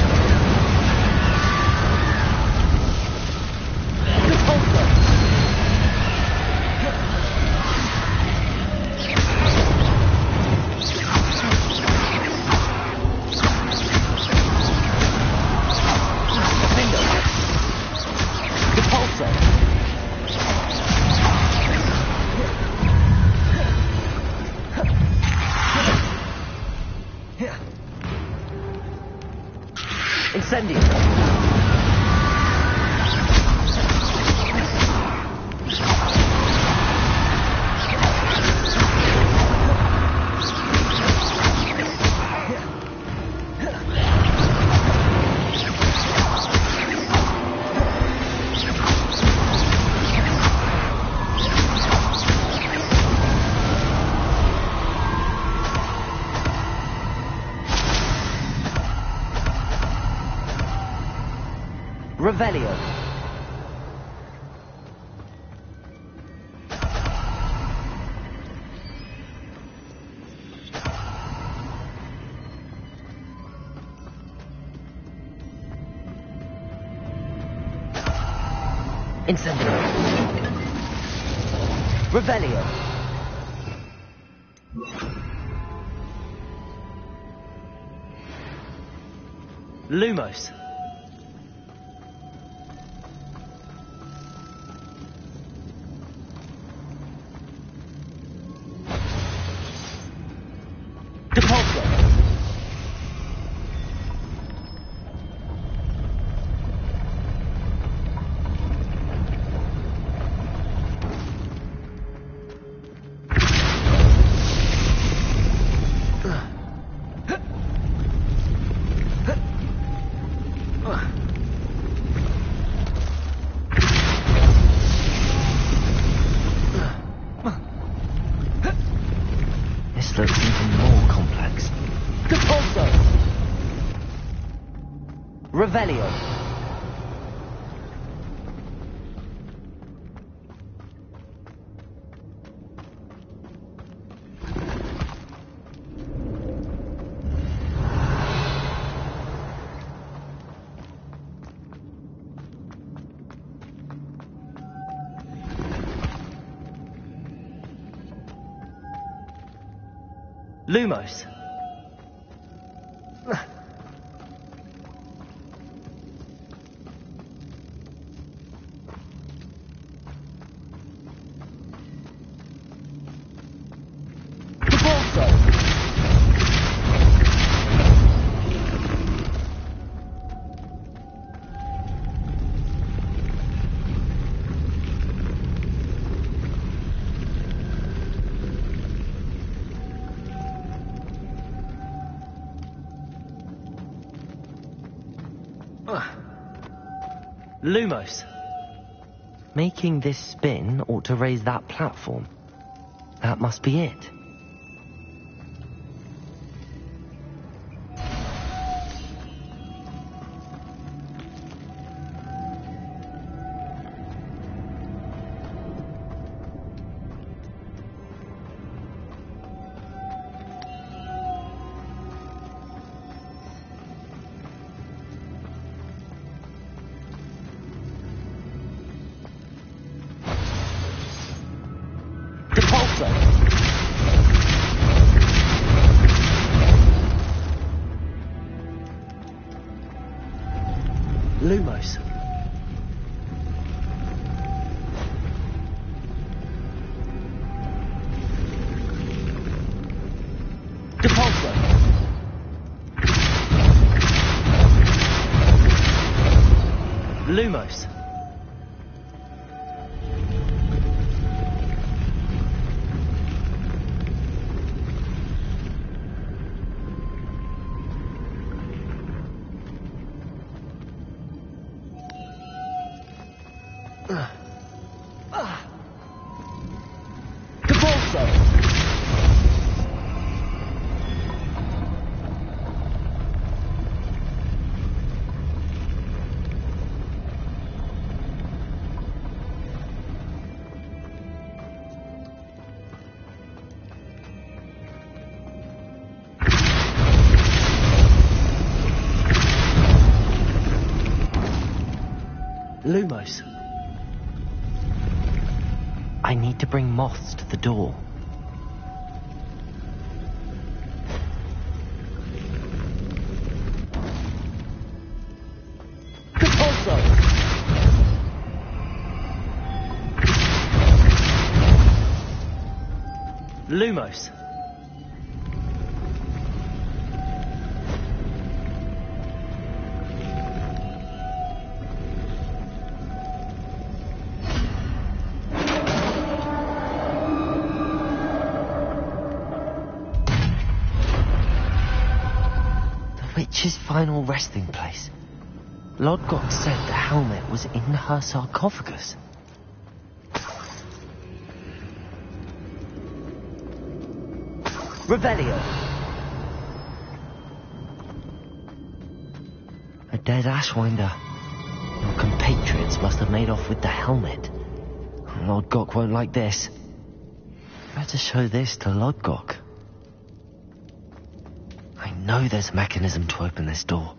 Depulso! Incendio! Revelio. Incendio. Revelio. Lumos. Depulso. This looks even more complex. Depulso! Revelio. Lumos. Depulso. Lumos. Making this spin ought to raise that platform. That must be it. Depulso. Lumos. Depulso. Lumos. Depulso. Lumos. I need to bring moths to the door. Lumos. The witch's final resting place. Lodgok said the helmet was in her sarcophagus. Revelio. A dead Ashwinder. Your compatriots must have made off with the helmet. Lodgok won't like this. Better show this to Lodgok. I know there's a mechanism to open this door.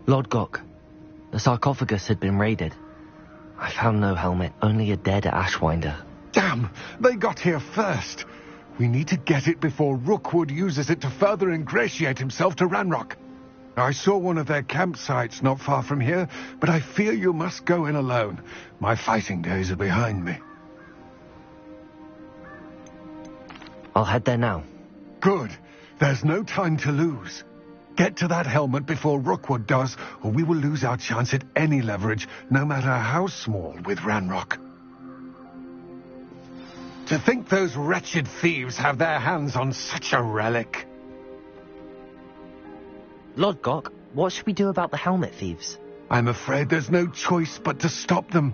Lodgok, the sarcophagus had been raided. I found no helmet, only a dead Ashwinder. Damn! They got here first. We need to get it before Rookwood uses it to further ingratiate himself to Ranrock. I saw one of their campsites not far from here, but I fear you must go in alone. My fighting days are behind me. I'll head there now. Good. There's no time to lose. Get to that helmet before Rookwood does, or we will lose our chance at any leverage, no matter how small, with Ranrock. To think those wretched thieves have their hands on such a relic. Lodgok, what should we do about the helmet thieves? I'm afraid there's no choice but to stop them.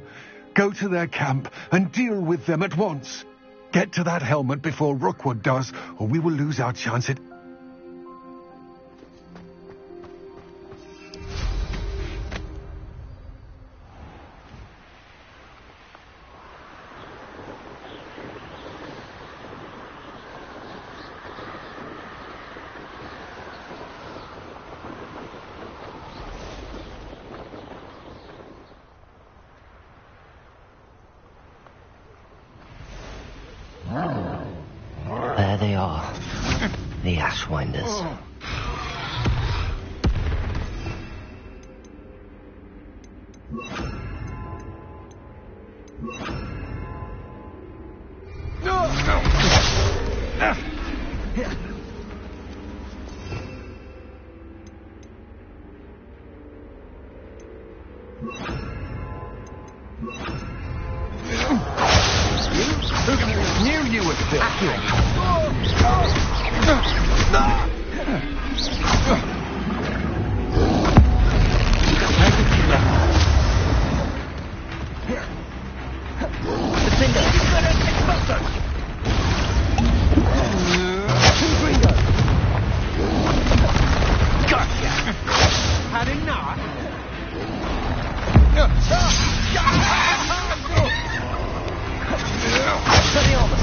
Go to their camp and deal with them at once. Get to that helmet before Rookwood does, or we will lose our chance at... There they are. The Ashwinders. Knew you would fit. Had enough? Potato!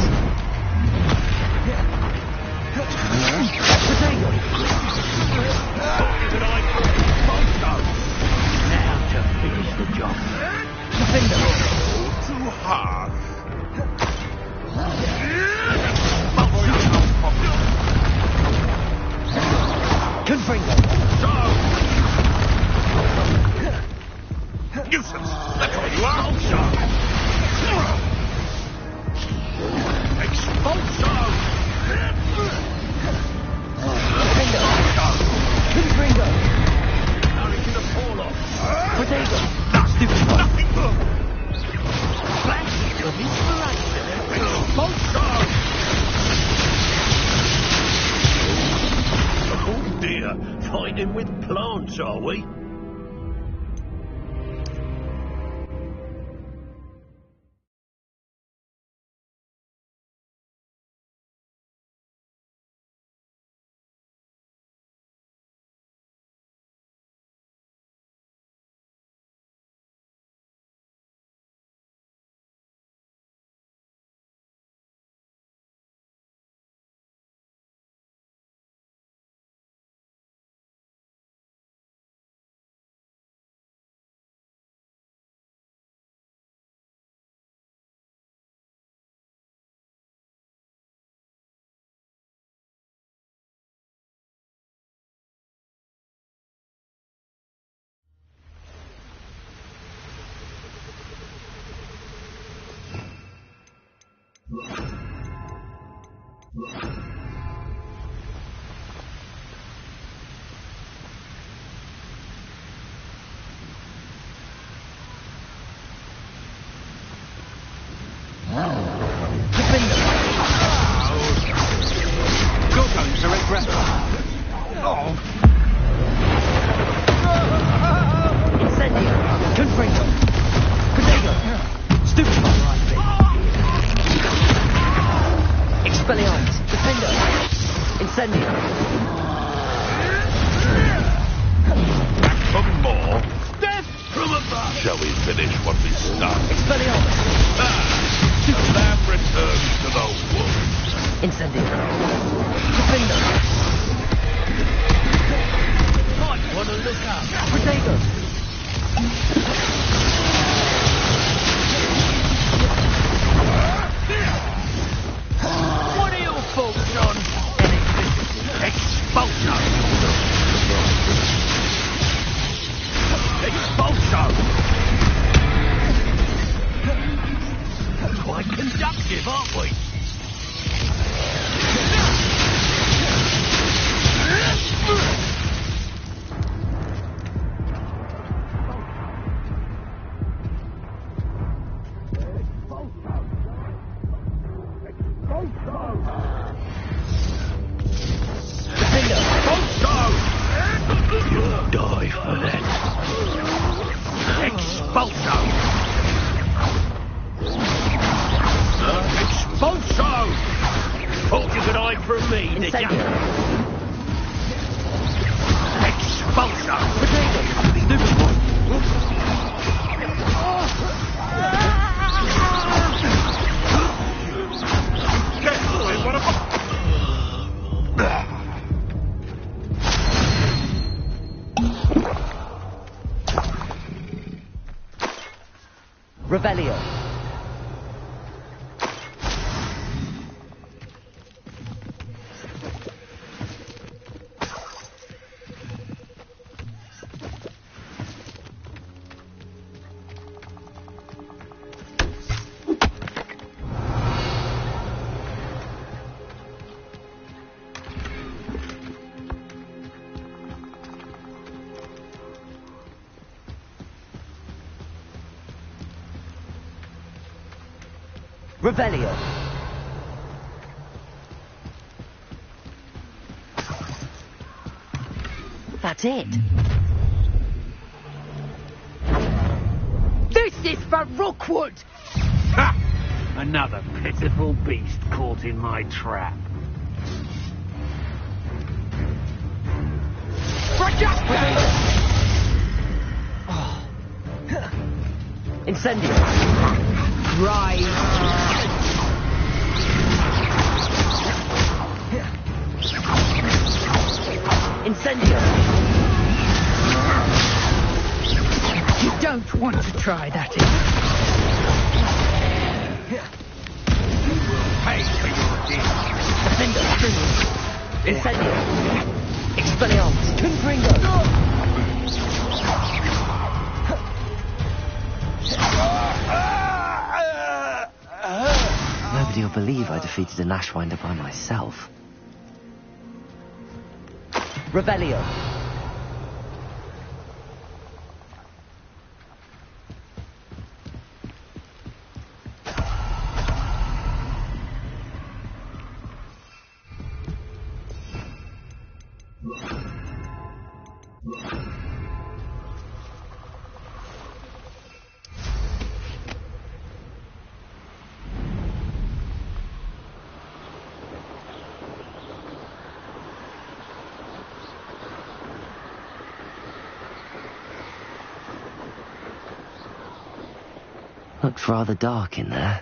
Advance, are we? Shall we finish what we started? The lamb returns to the wolves. Incendio. Might want to look up. Protego. What are your thoughts on Expulso? Expulso! Quite conductive, aren't we? You'll die for that. Expulso! Expulso! Thought you could hide from me, did ya? Expulso! Stupid boy! What a... Rebellion. Rebellion. That's it. This is for Rookwood! Ha! Another pitiful beast caught in my trap. Incendio. Right. Incendio. You don't want to try that. Pay for your deed. Incendio. Expelliarmus. Confringo. Nobody will believe I defeated an Ashwinder by myself. Rebellion. Looks rather dark in there.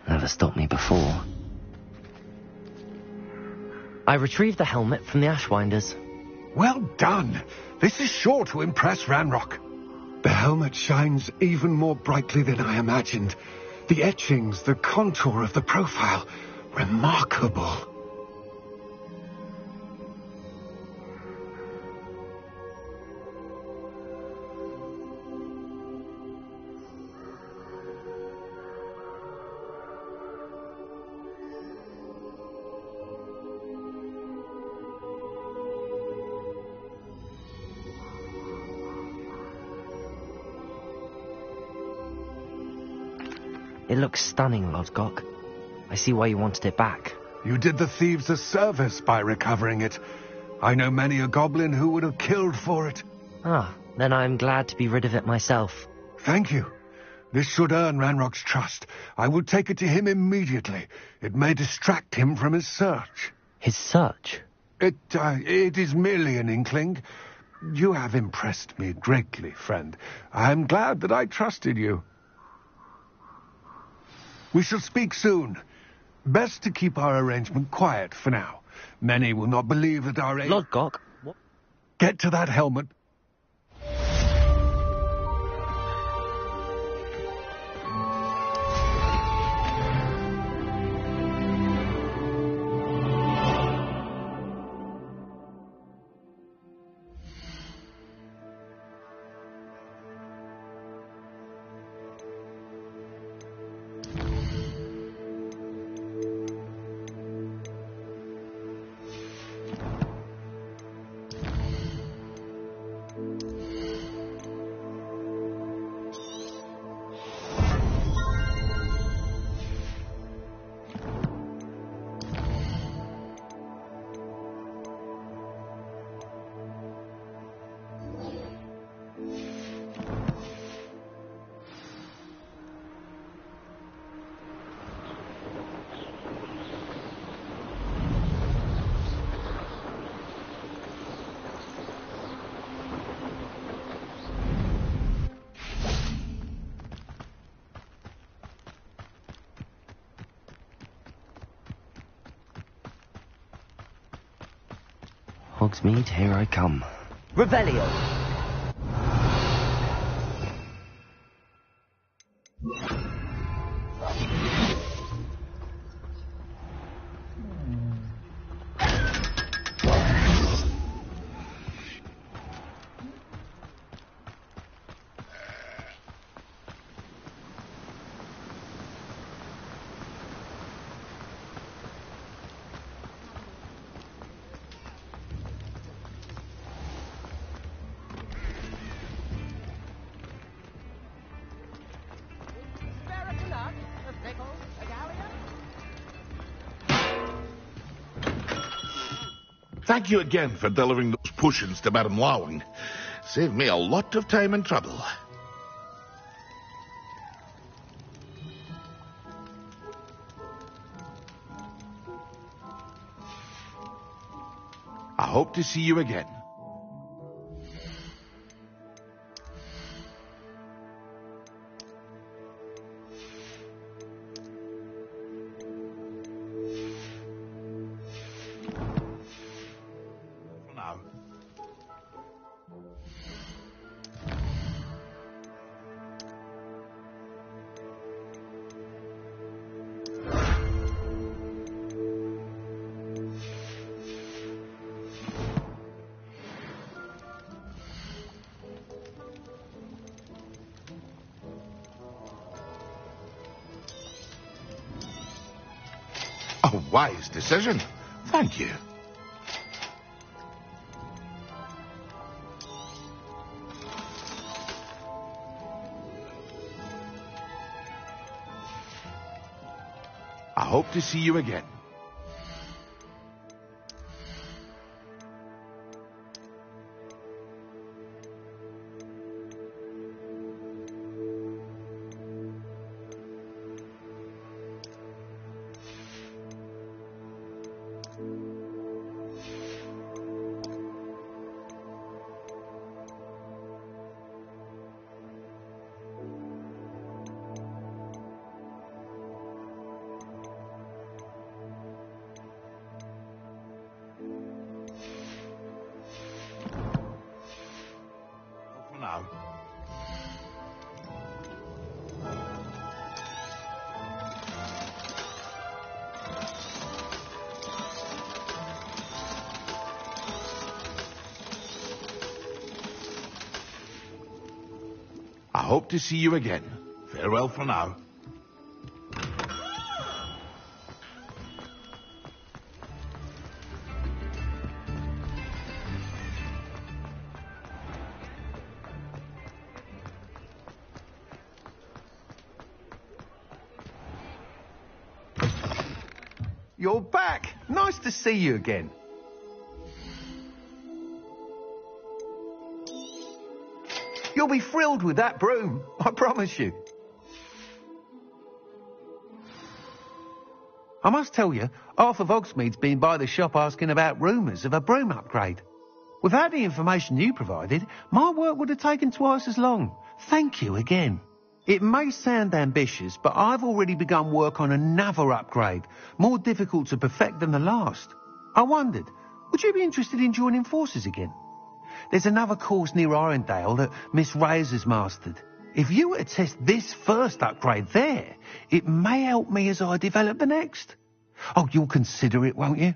Never stopped me before. I retrieved the helmet from the Ashwinders. Well done. This is sure to impress Ranrock. The helmet shines even more brightly than I imagined. The etchings, the contour of the profile, remarkable. It looks stunning, Lodgok. I see why you wanted it back. You did the thieves a service by recovering it. I know many a goblin who would have killed for it. Ah, then I am glad to be rid of it myself. Thank you. This should earn Ranrock's trust. I will take it to him immediately. It may distract him from his search. His search? It is merely an inkling. You have impressed me greatly, friend. I am glad that I trusted you. We shall speak soon. Best to keep our arrangement quiet for now. Many will not believe that our aim... Lodgok, what? Get to that helmet. Hogsmeade, here I come. Revelio! Thank you again for delivering those potions to Madame Lowing. Saved me a lot of time and trouble. I hope to see you again. A wise decision. Thank you. I hope to see you again. I hope to see you again. Farewell for now. You're back. Nice to see you again. You'll be thrilled with that broom, I promise you. I must tell you, Arthur Vogsmeade's been by the shop asking about rumours of a broom upgrade. Without the information you provided, my work would have taken twice as long. Thank you again. It may sound ambitious, but I've already begun work on another upgrade, more difficult to perfect than the last. I wondered, would you be interested in joining forces again? There's another course near Irondale that Miss Reyes has mastered. If you were to test this first upgrade there, it may help me as I develop the next. Oh, you'll consider it, won't you?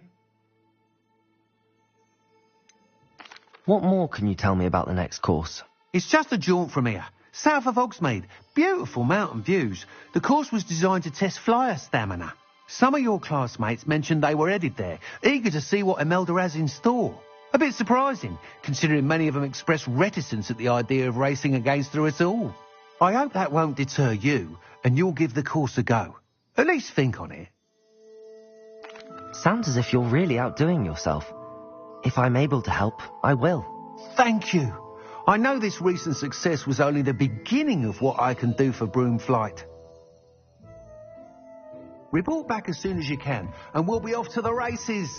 What more can you tell me about the next course? It's just a jaunt from here. South of Hogsmeade. Beautiful mountain views. The course was designed to test flyer stamina. Some of your classmates mentioned they were headed there, eager to see what Imelda has in store. A bit surprising, considering many of them expressed reticence at the idea of racing against her at all. I hope that won't deter you, and you'll give the course a go. At least think on it. Sounds as if you're really outdoing yourself. If I'm able to help, I will. Thank you. I know this recent success was only the beginning of what I can do for broom flight. Report back as soon as you can, and we'll be off to the races.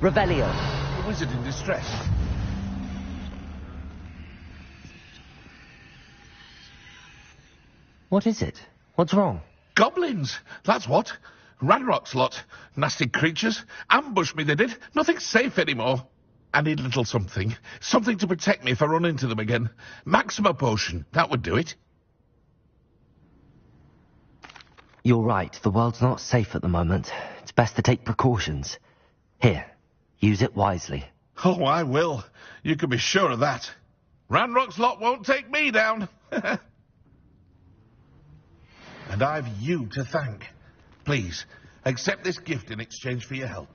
Revelio. The wizard in distress. What is it? What's wrong? Goblins, that's what. Ranrock's lot. Nasty creatures. Ambush me, they did. Nothing's safe anymore. I need a little something. Something to protect me if I run into them again. Maxima potion, that would do it. You're right, the world's not safe at the moment. It's best to take precautions. Here, use it wisely. Oh, I will. You can be sure of that. Ranrock's lot won't take me down. And I've you to thank. Please, accept this gift in exchange for your help.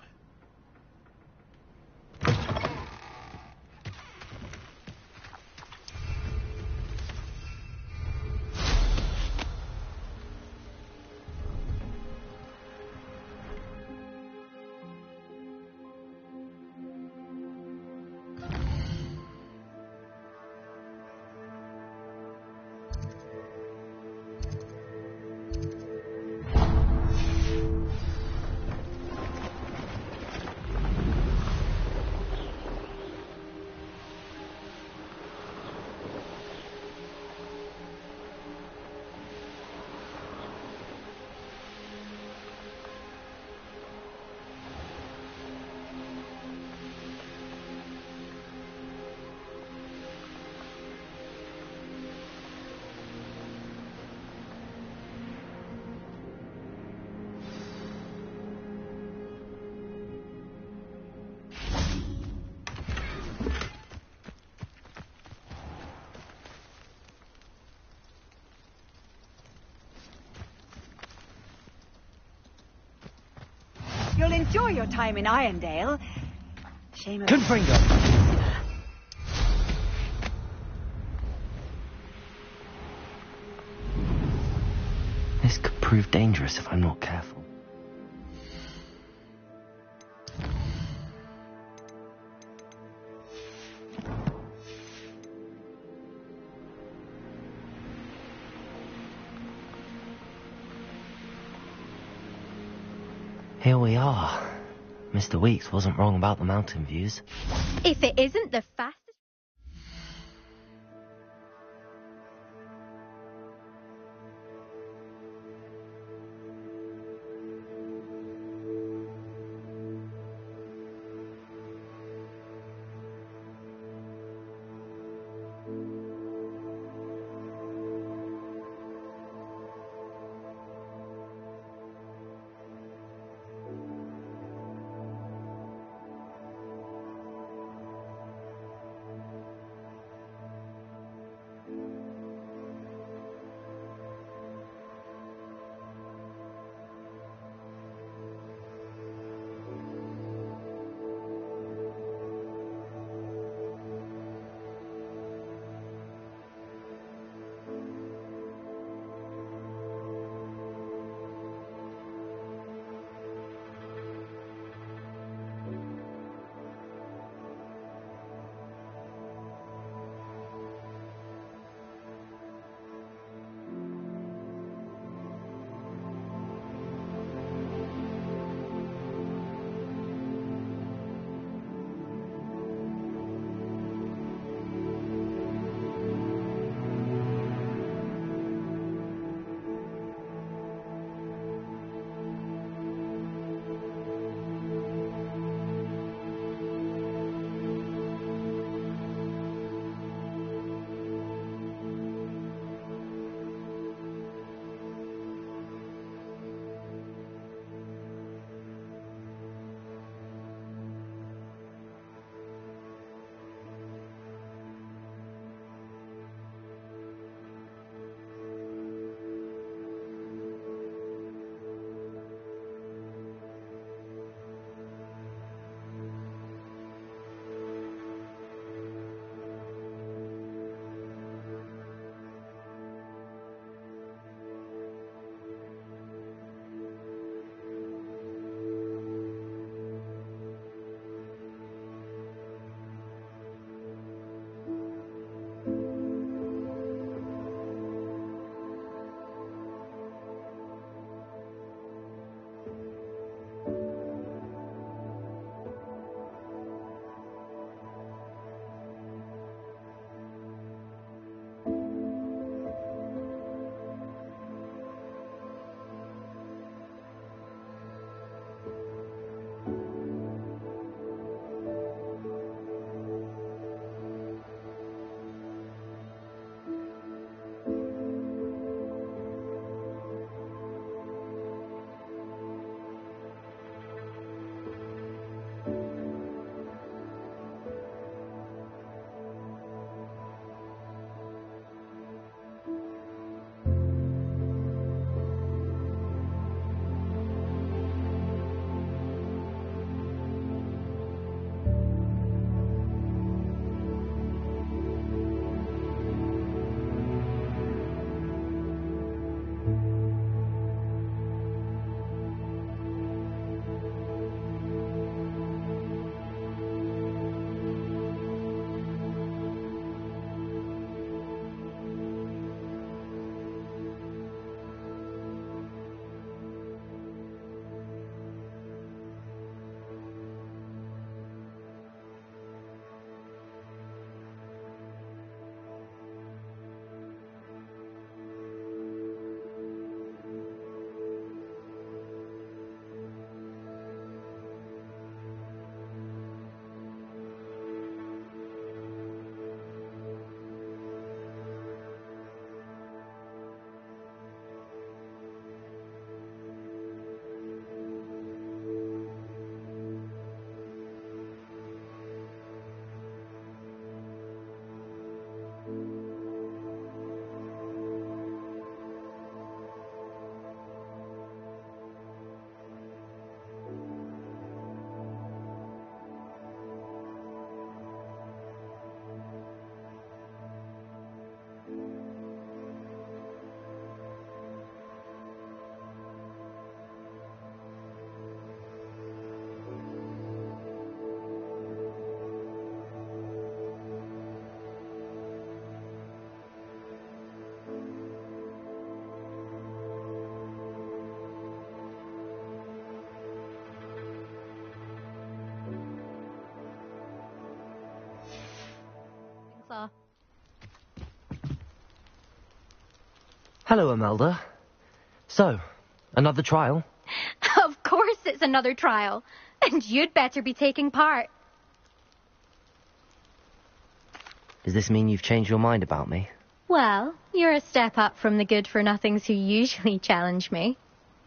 enjoy your time in Irondale. Shame. Confringo! This could prove dangerous if I'm not careful. Here we are. Mr. Weeks wasn't wrong about the mountain views. If it isn't the fastest... Hello, Imelda. So, another trial? Of course it's another trial. And you'd better be taking part. Does this mean you've changed your mind about me? Well, you're a step up from the good-for-nothings who usually challenge me.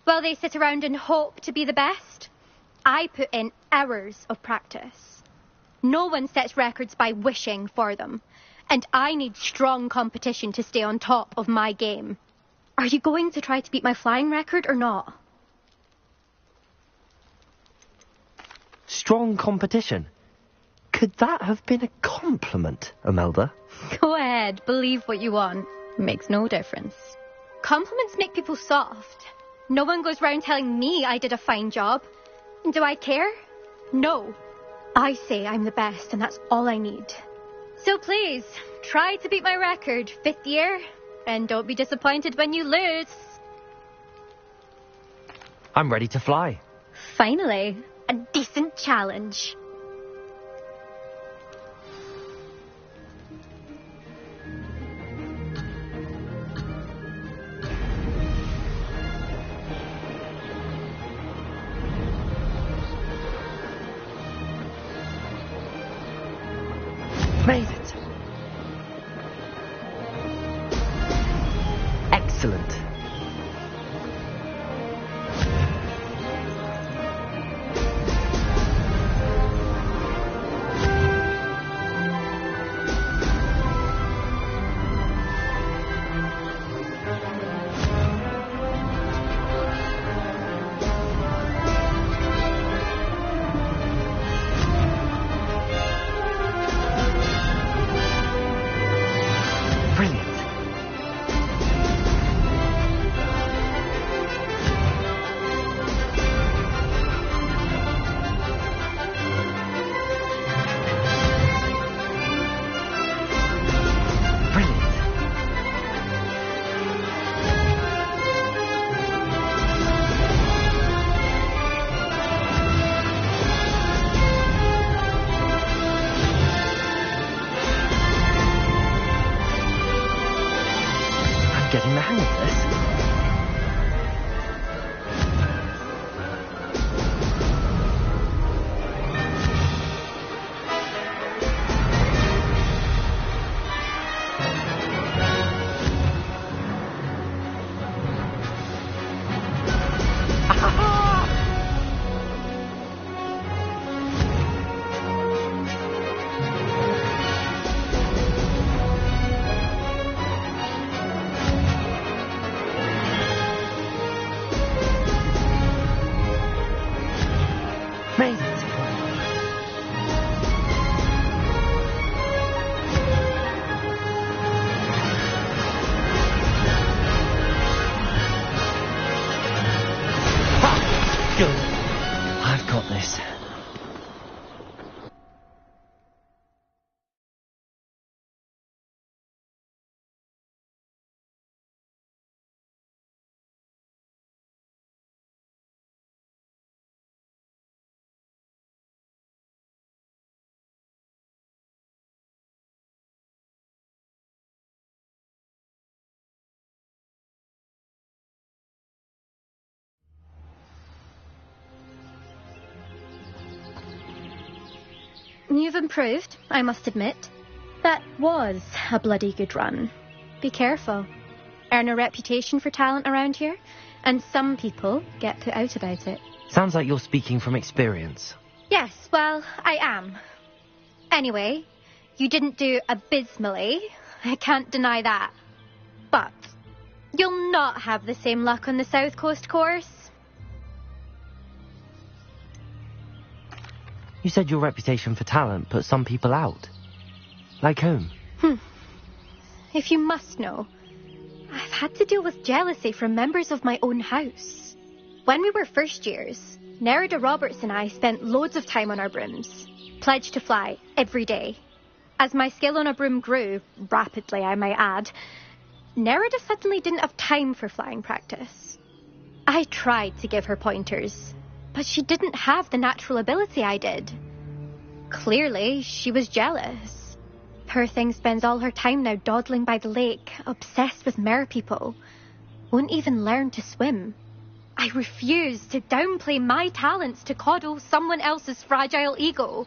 While they sit around and hope to be the best, I put in hours of practice. No one sets records by wishing for them. And I need strong competition to stay on top of my game. Are you going to try to beat my flying record or not? Strong competition? Could that have been a compliment, Imelda? Go ahead, believe what you want. Makes no difference. Compliments make people soft. No one goes round telling me I did a fine job. And do I care? No. I say I'm the best, and that's all I need. So please, try to beat my record, 5th year, and don't be disappointed when you lose. I'm ready to fly. Finally, a decent challenge. Made it. Excellent. Getting the hang of this. Made it. Ha! Good. I've got this. You've improved, I must admit. That was a bloody good run. Be careful. Earn a reputation for talent around here, and some people get put out about it. Sounds like you're speaking from experience. Yes, well, I am. Anyway, you didn't do abysmally. I can't deny that. But you'll not have the same luck on the South Coast course. You said your reputation for talent put some people out. Like whom? If you must know, I've had to deal with jealousy from members of my own house. When we were first years, Nerida Roberts and I spent loads of time on our brooms, pledged to fly every day. As my skill on a broom grew, rapidly I might add, Nerida suddenly didn't have time for flying practice. I tried to give her pointers, but she didn't have the natural ability I did. Clearly, she was jealous. Poor thing spends all her time now dawdling by the lake, obsessed with mer people. won't even learn to swim. I refuse to downplay my talents to coddle someone else's fragile ego.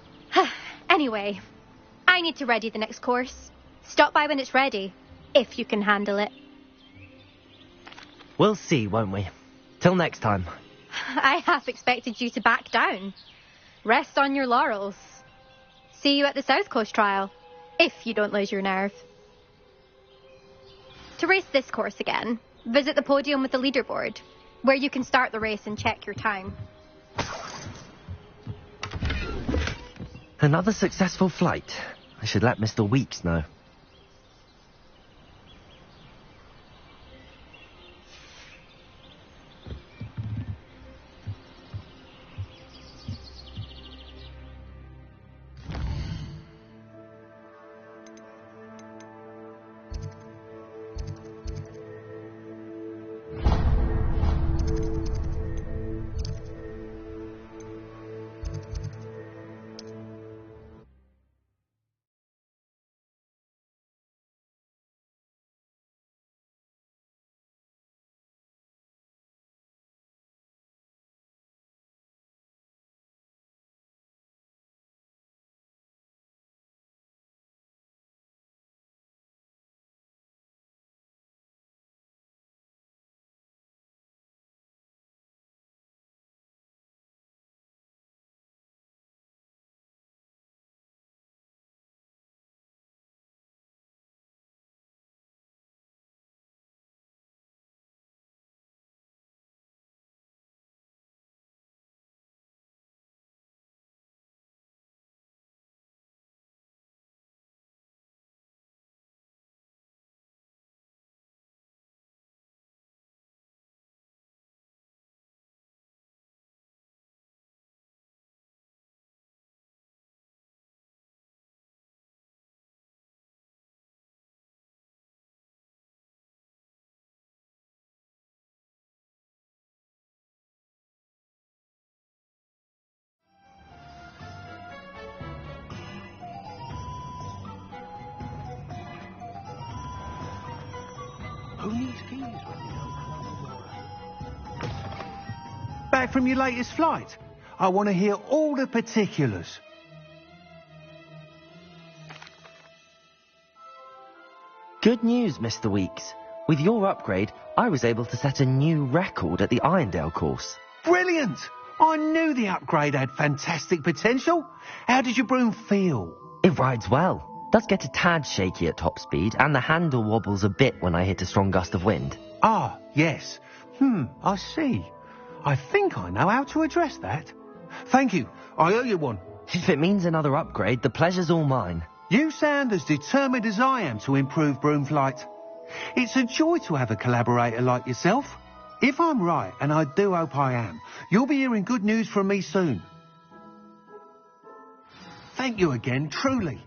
Anyway, I need to ready the next course. Stop by when it's ready, if you can handle it. We'll see, won't we? Till next time. I half expected you to back down. Rest on your laurels. See you at the South Coast trial, if you don't lose your nerve. To race this course again, visit the podium with the leaderboard, where you can start the race and check your time. Another successful flight. I should let Mr. Weeks know. Who needs keys when you don't? Back from your latest flight? I want to hear all the particulars. Good news, Mr. Weeks. With your upgrade, I was able to set a new record at the Irondale course. Brilliant! I knew the upgrade had fantastic potential. How did your broom feel? It rides well. Does get a tad shaky at top speed, and the handle wobbles a bit when I hit a strong gust of wind. Ah, yes. I see. I think I know how to address that. Thank you. I owe you one. If it means another upgrade, the pleasure's all mine. You sound as determined as I am to improve broom flight. It's a joy to have a collaborator like yourself. If I'm right, and I do hope I am, you'll be hearing good news from me soon. Thank you again, truly.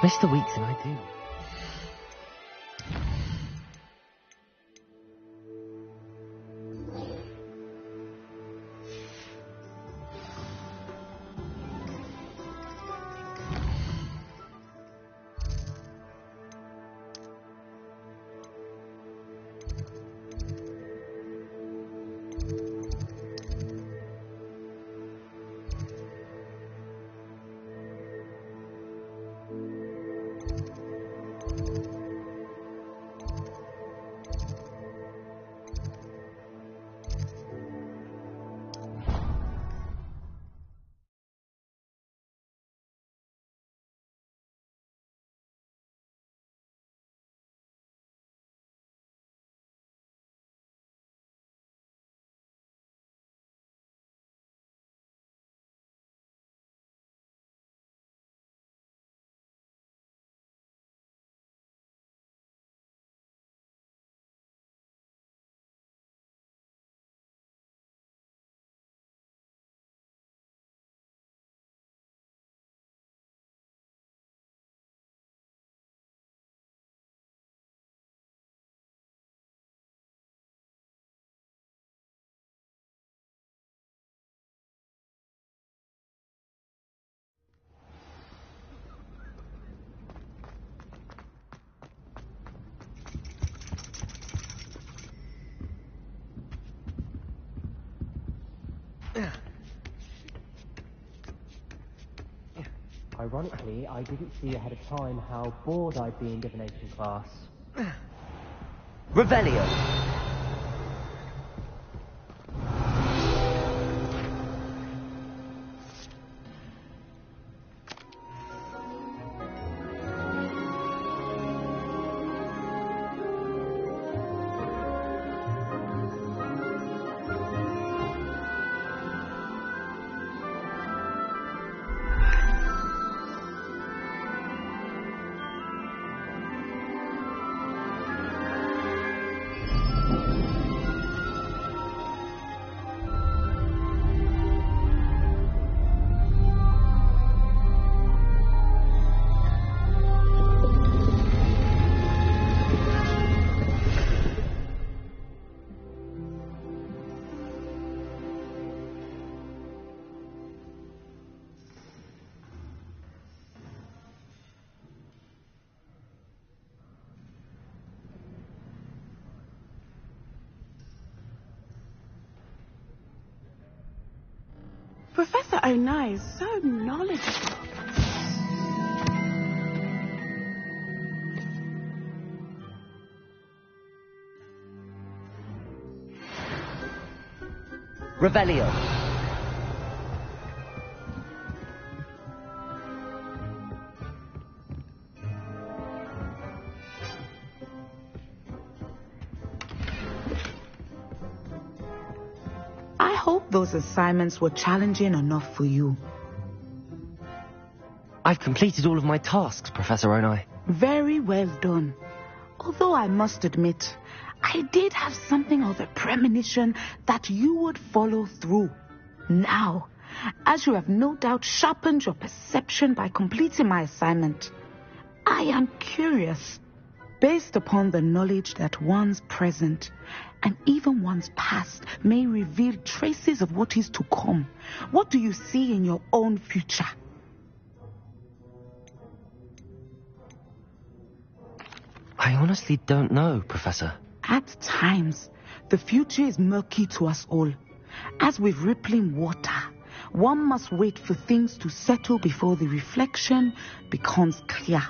Mr. Weeks and I do. Ironically, I didn't see ahead of time how bored I'd be in divination class. Revelio! Professor Onai is so knowledgeable. Revelio! I hope those assignments were challenging enough for you. I've completed all of my tasks, Professor Onai. Very well done. Although I must admit, I did have something of a premonition that you would follow through. Now, as you have no doubt sharpened your perception by completing my assignment, I am curious, based upon the knowledge that one's present and even one's past may reveal traces of what is to come. What do you see in your own future? I honestly don't know, Professor. At times, the future is murky to us all. As with rippling water, one must wait for things to settle before the reflection becomes clear.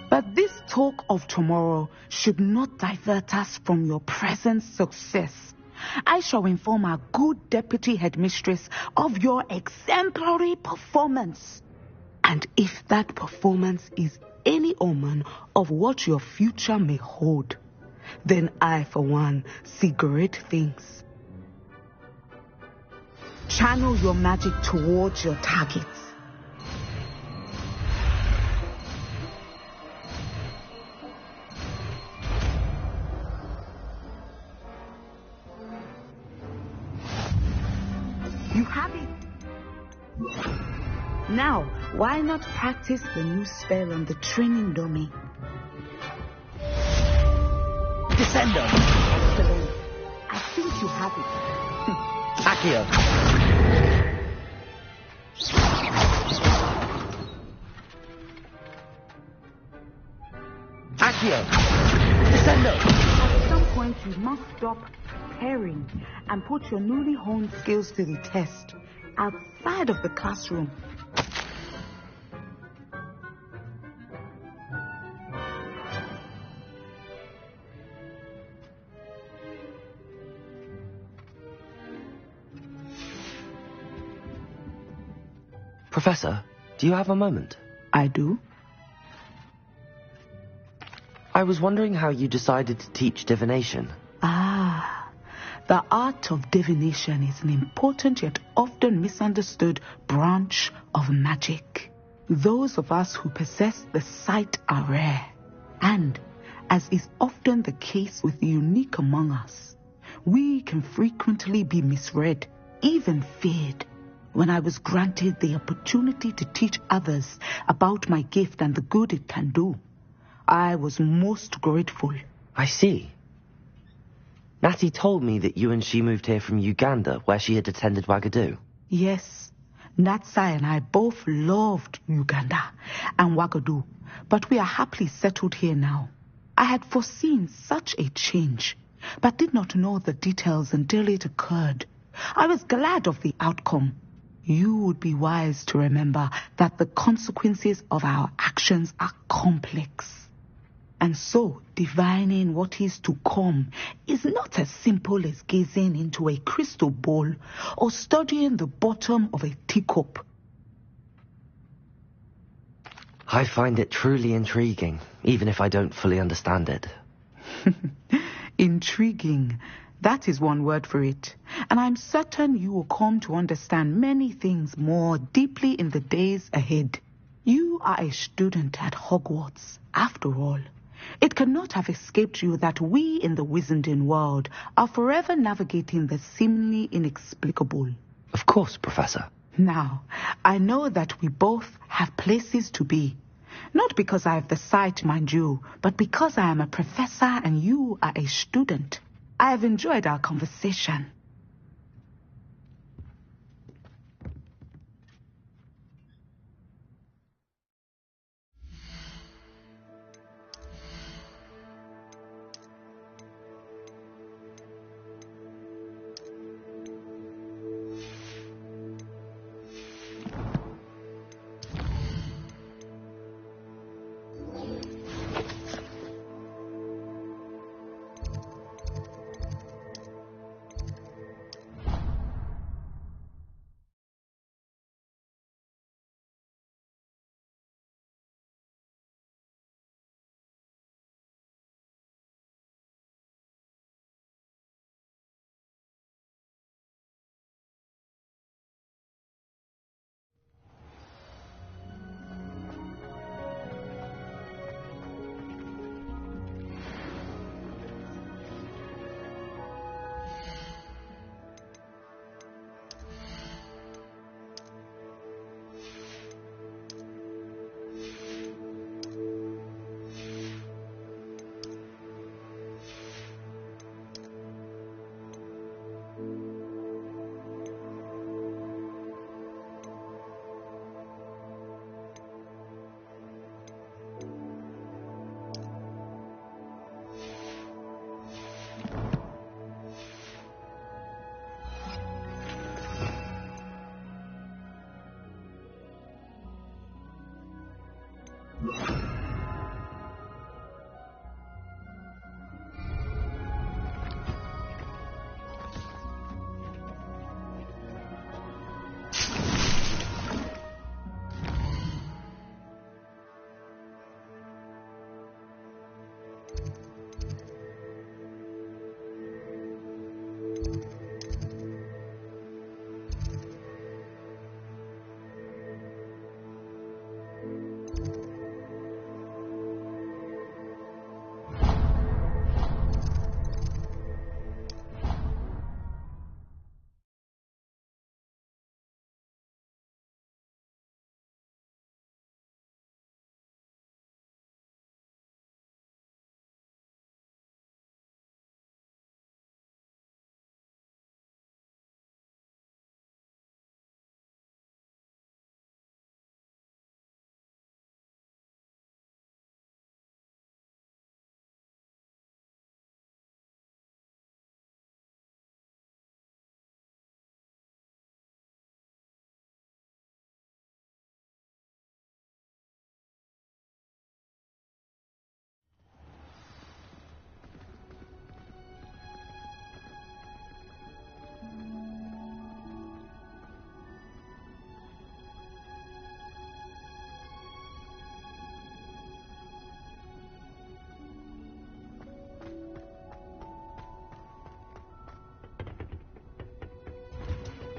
But this talk of tomorrow should not divert us from your present success. I shall inform our good deputy headmistress of your exemplary performance. And if that performance is any omen of what your future may hold, then I, for one, see great things. Channel your magic towards your targets. You have it. Now, why not practice the new spell on the training dummy? Descendo! Excellent. I think you have it. Accio! Accio! Descendo! At some point, you must stop preparing and put your newly honed skills to the test outside of the classroom. Professor, do you have a moment? I do. I was wondering how you decided to teach divination. The art of divination is an important yet often misunderstood branch of magic. Those of us who possess the sight are rare. And, as is often the case with the unique among us, we can frequently be misread, even feared. When I was granted the opportunity to teach others about my gift and the good it can do, I was most grateful. I see. Natty told me that you and she moved here from Uganda, where she had attended Wagadu. Yes, Natsai and I both loved Uganda and Wagadu, but we are happily settled here now. I had foreseen such a change, but did not know the details until it occurred. I was glad of the outcome. You would be wise to remember that the consequences of our actions are complex. And so, divining what is to come is not as simple as gazing into a crystal ball or studying the bottom of a teacup. I find it truly intriguing, even if I don't fully understand it. Intriguing. That is one word for it. And I'm certain you will come to understand many things more deeply in the days ahead. You are a student at Hogwarts, after all. It cannot have escaped you that we in the Wizarding world are forever navigating the seemingly inexplicable. Of course, Professor. Now, I know that we both have places to be. Not because I have the sight, mind you, but because I am a professor and you are a student. I have enjoyed our conversation.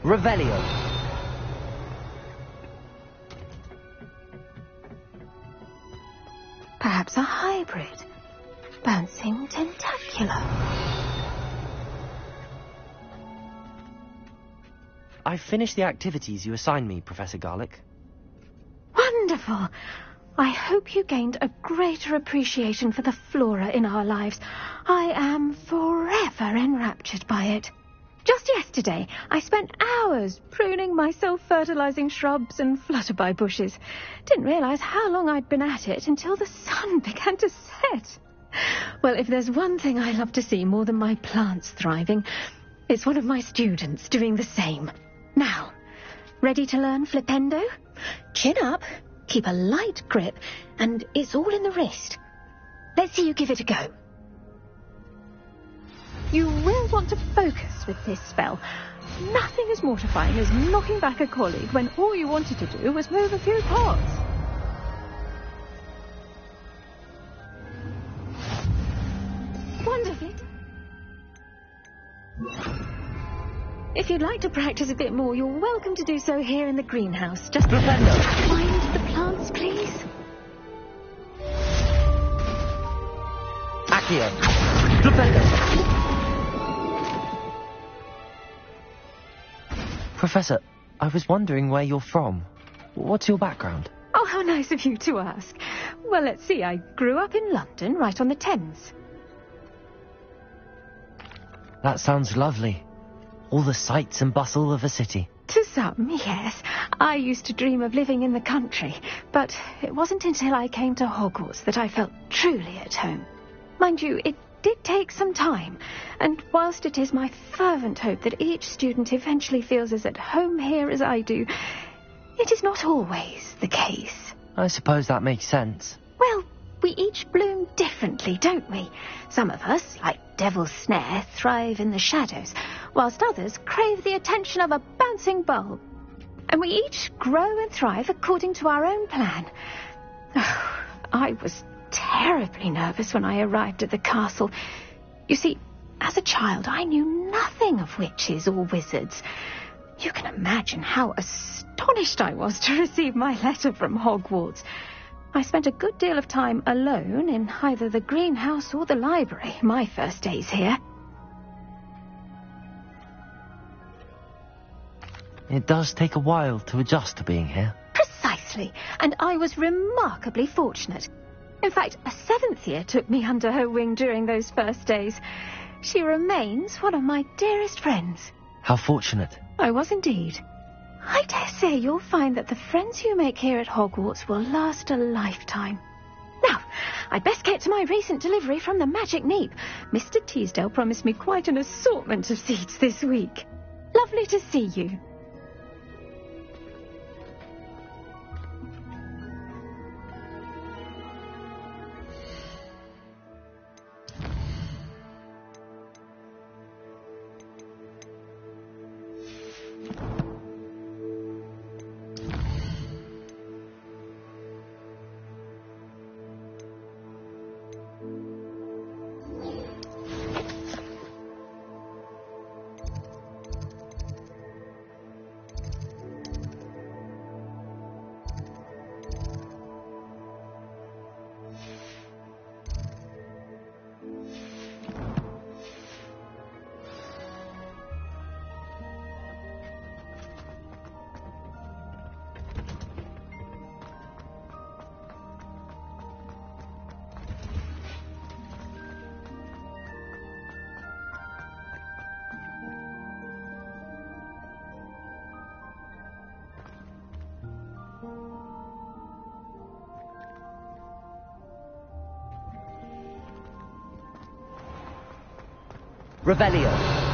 Revelio. Perhaps a hybrid. Bouncing tentacular. I've finished the activities you assigned me, Professor Garlick. Wonderful. I hope you gained a greater appreciation for the flora in our lives. I am forever enraptured by it. Just yesterday, I spent hours pruning my self-fertilizing shrubs and flutterby bushes. Didn't realize how long I'd been at it until the sun began to set. Well, if there's one thing I love to see more than my plants thriving, It's one of my students doing the same. Now, ready to learn Flipendo? Chin up, keep a light grip, and it's all in the wrist. Let's see you give it a go. You will want to focus with this spell. Nothing as mortifying as knocking back a colleague when all you wanted to do was move a few parts. Wonderful. If you'd like to practice a bit more, you're welcome to do so here in the greenhouse. Just remember, mind the plants, please. Accio. Flipendo. Professor, I was wondering where you're from. What's your background? Oh, how nice of you to ask. Well, let's see. I grew up in London, right on the Thames. That sounds lovely. All the sights and bustle of a city. To some, yes. I used to dream of living in the country, but it wasn't until I came to Hogwarts that I felt truly at home. Mind you, it did take some time, and whilst it is my fervent hope that each student eventually feels as at home here as I do, it is not always the case. I suppose that makes sense. Well, we each bloom differently, don't we? Some of us, like Devil's Snare, thrive in the shadows, whilst others crave the attention of a bouncing bulb. And we each grow and thrive according to our own plan. Oh, I was terribly nervous when I arrived at the castle. You see, as a child, I knew nothing of witches or wizards. You can imagine how astonished I was to receive my letter from Hogwarts. I spent a good deal of time alone in either the greenhouse or the library my first days here. It does take a while to adjust to being here. Precisely, and I was remarkably fortunate. In fact, a 7th year took me under her wing during those first days. She remains one of my dearest friends. How fortunate. I was indeed. I dare say you'll find that the friends you make here at Hogwarts will last a lifetime. Now, I'd best get to my recent delivery from the Magic Neep. Mr. Teasdale promised me quite an assortment of seeds this week. Lovely to see you. Revelio.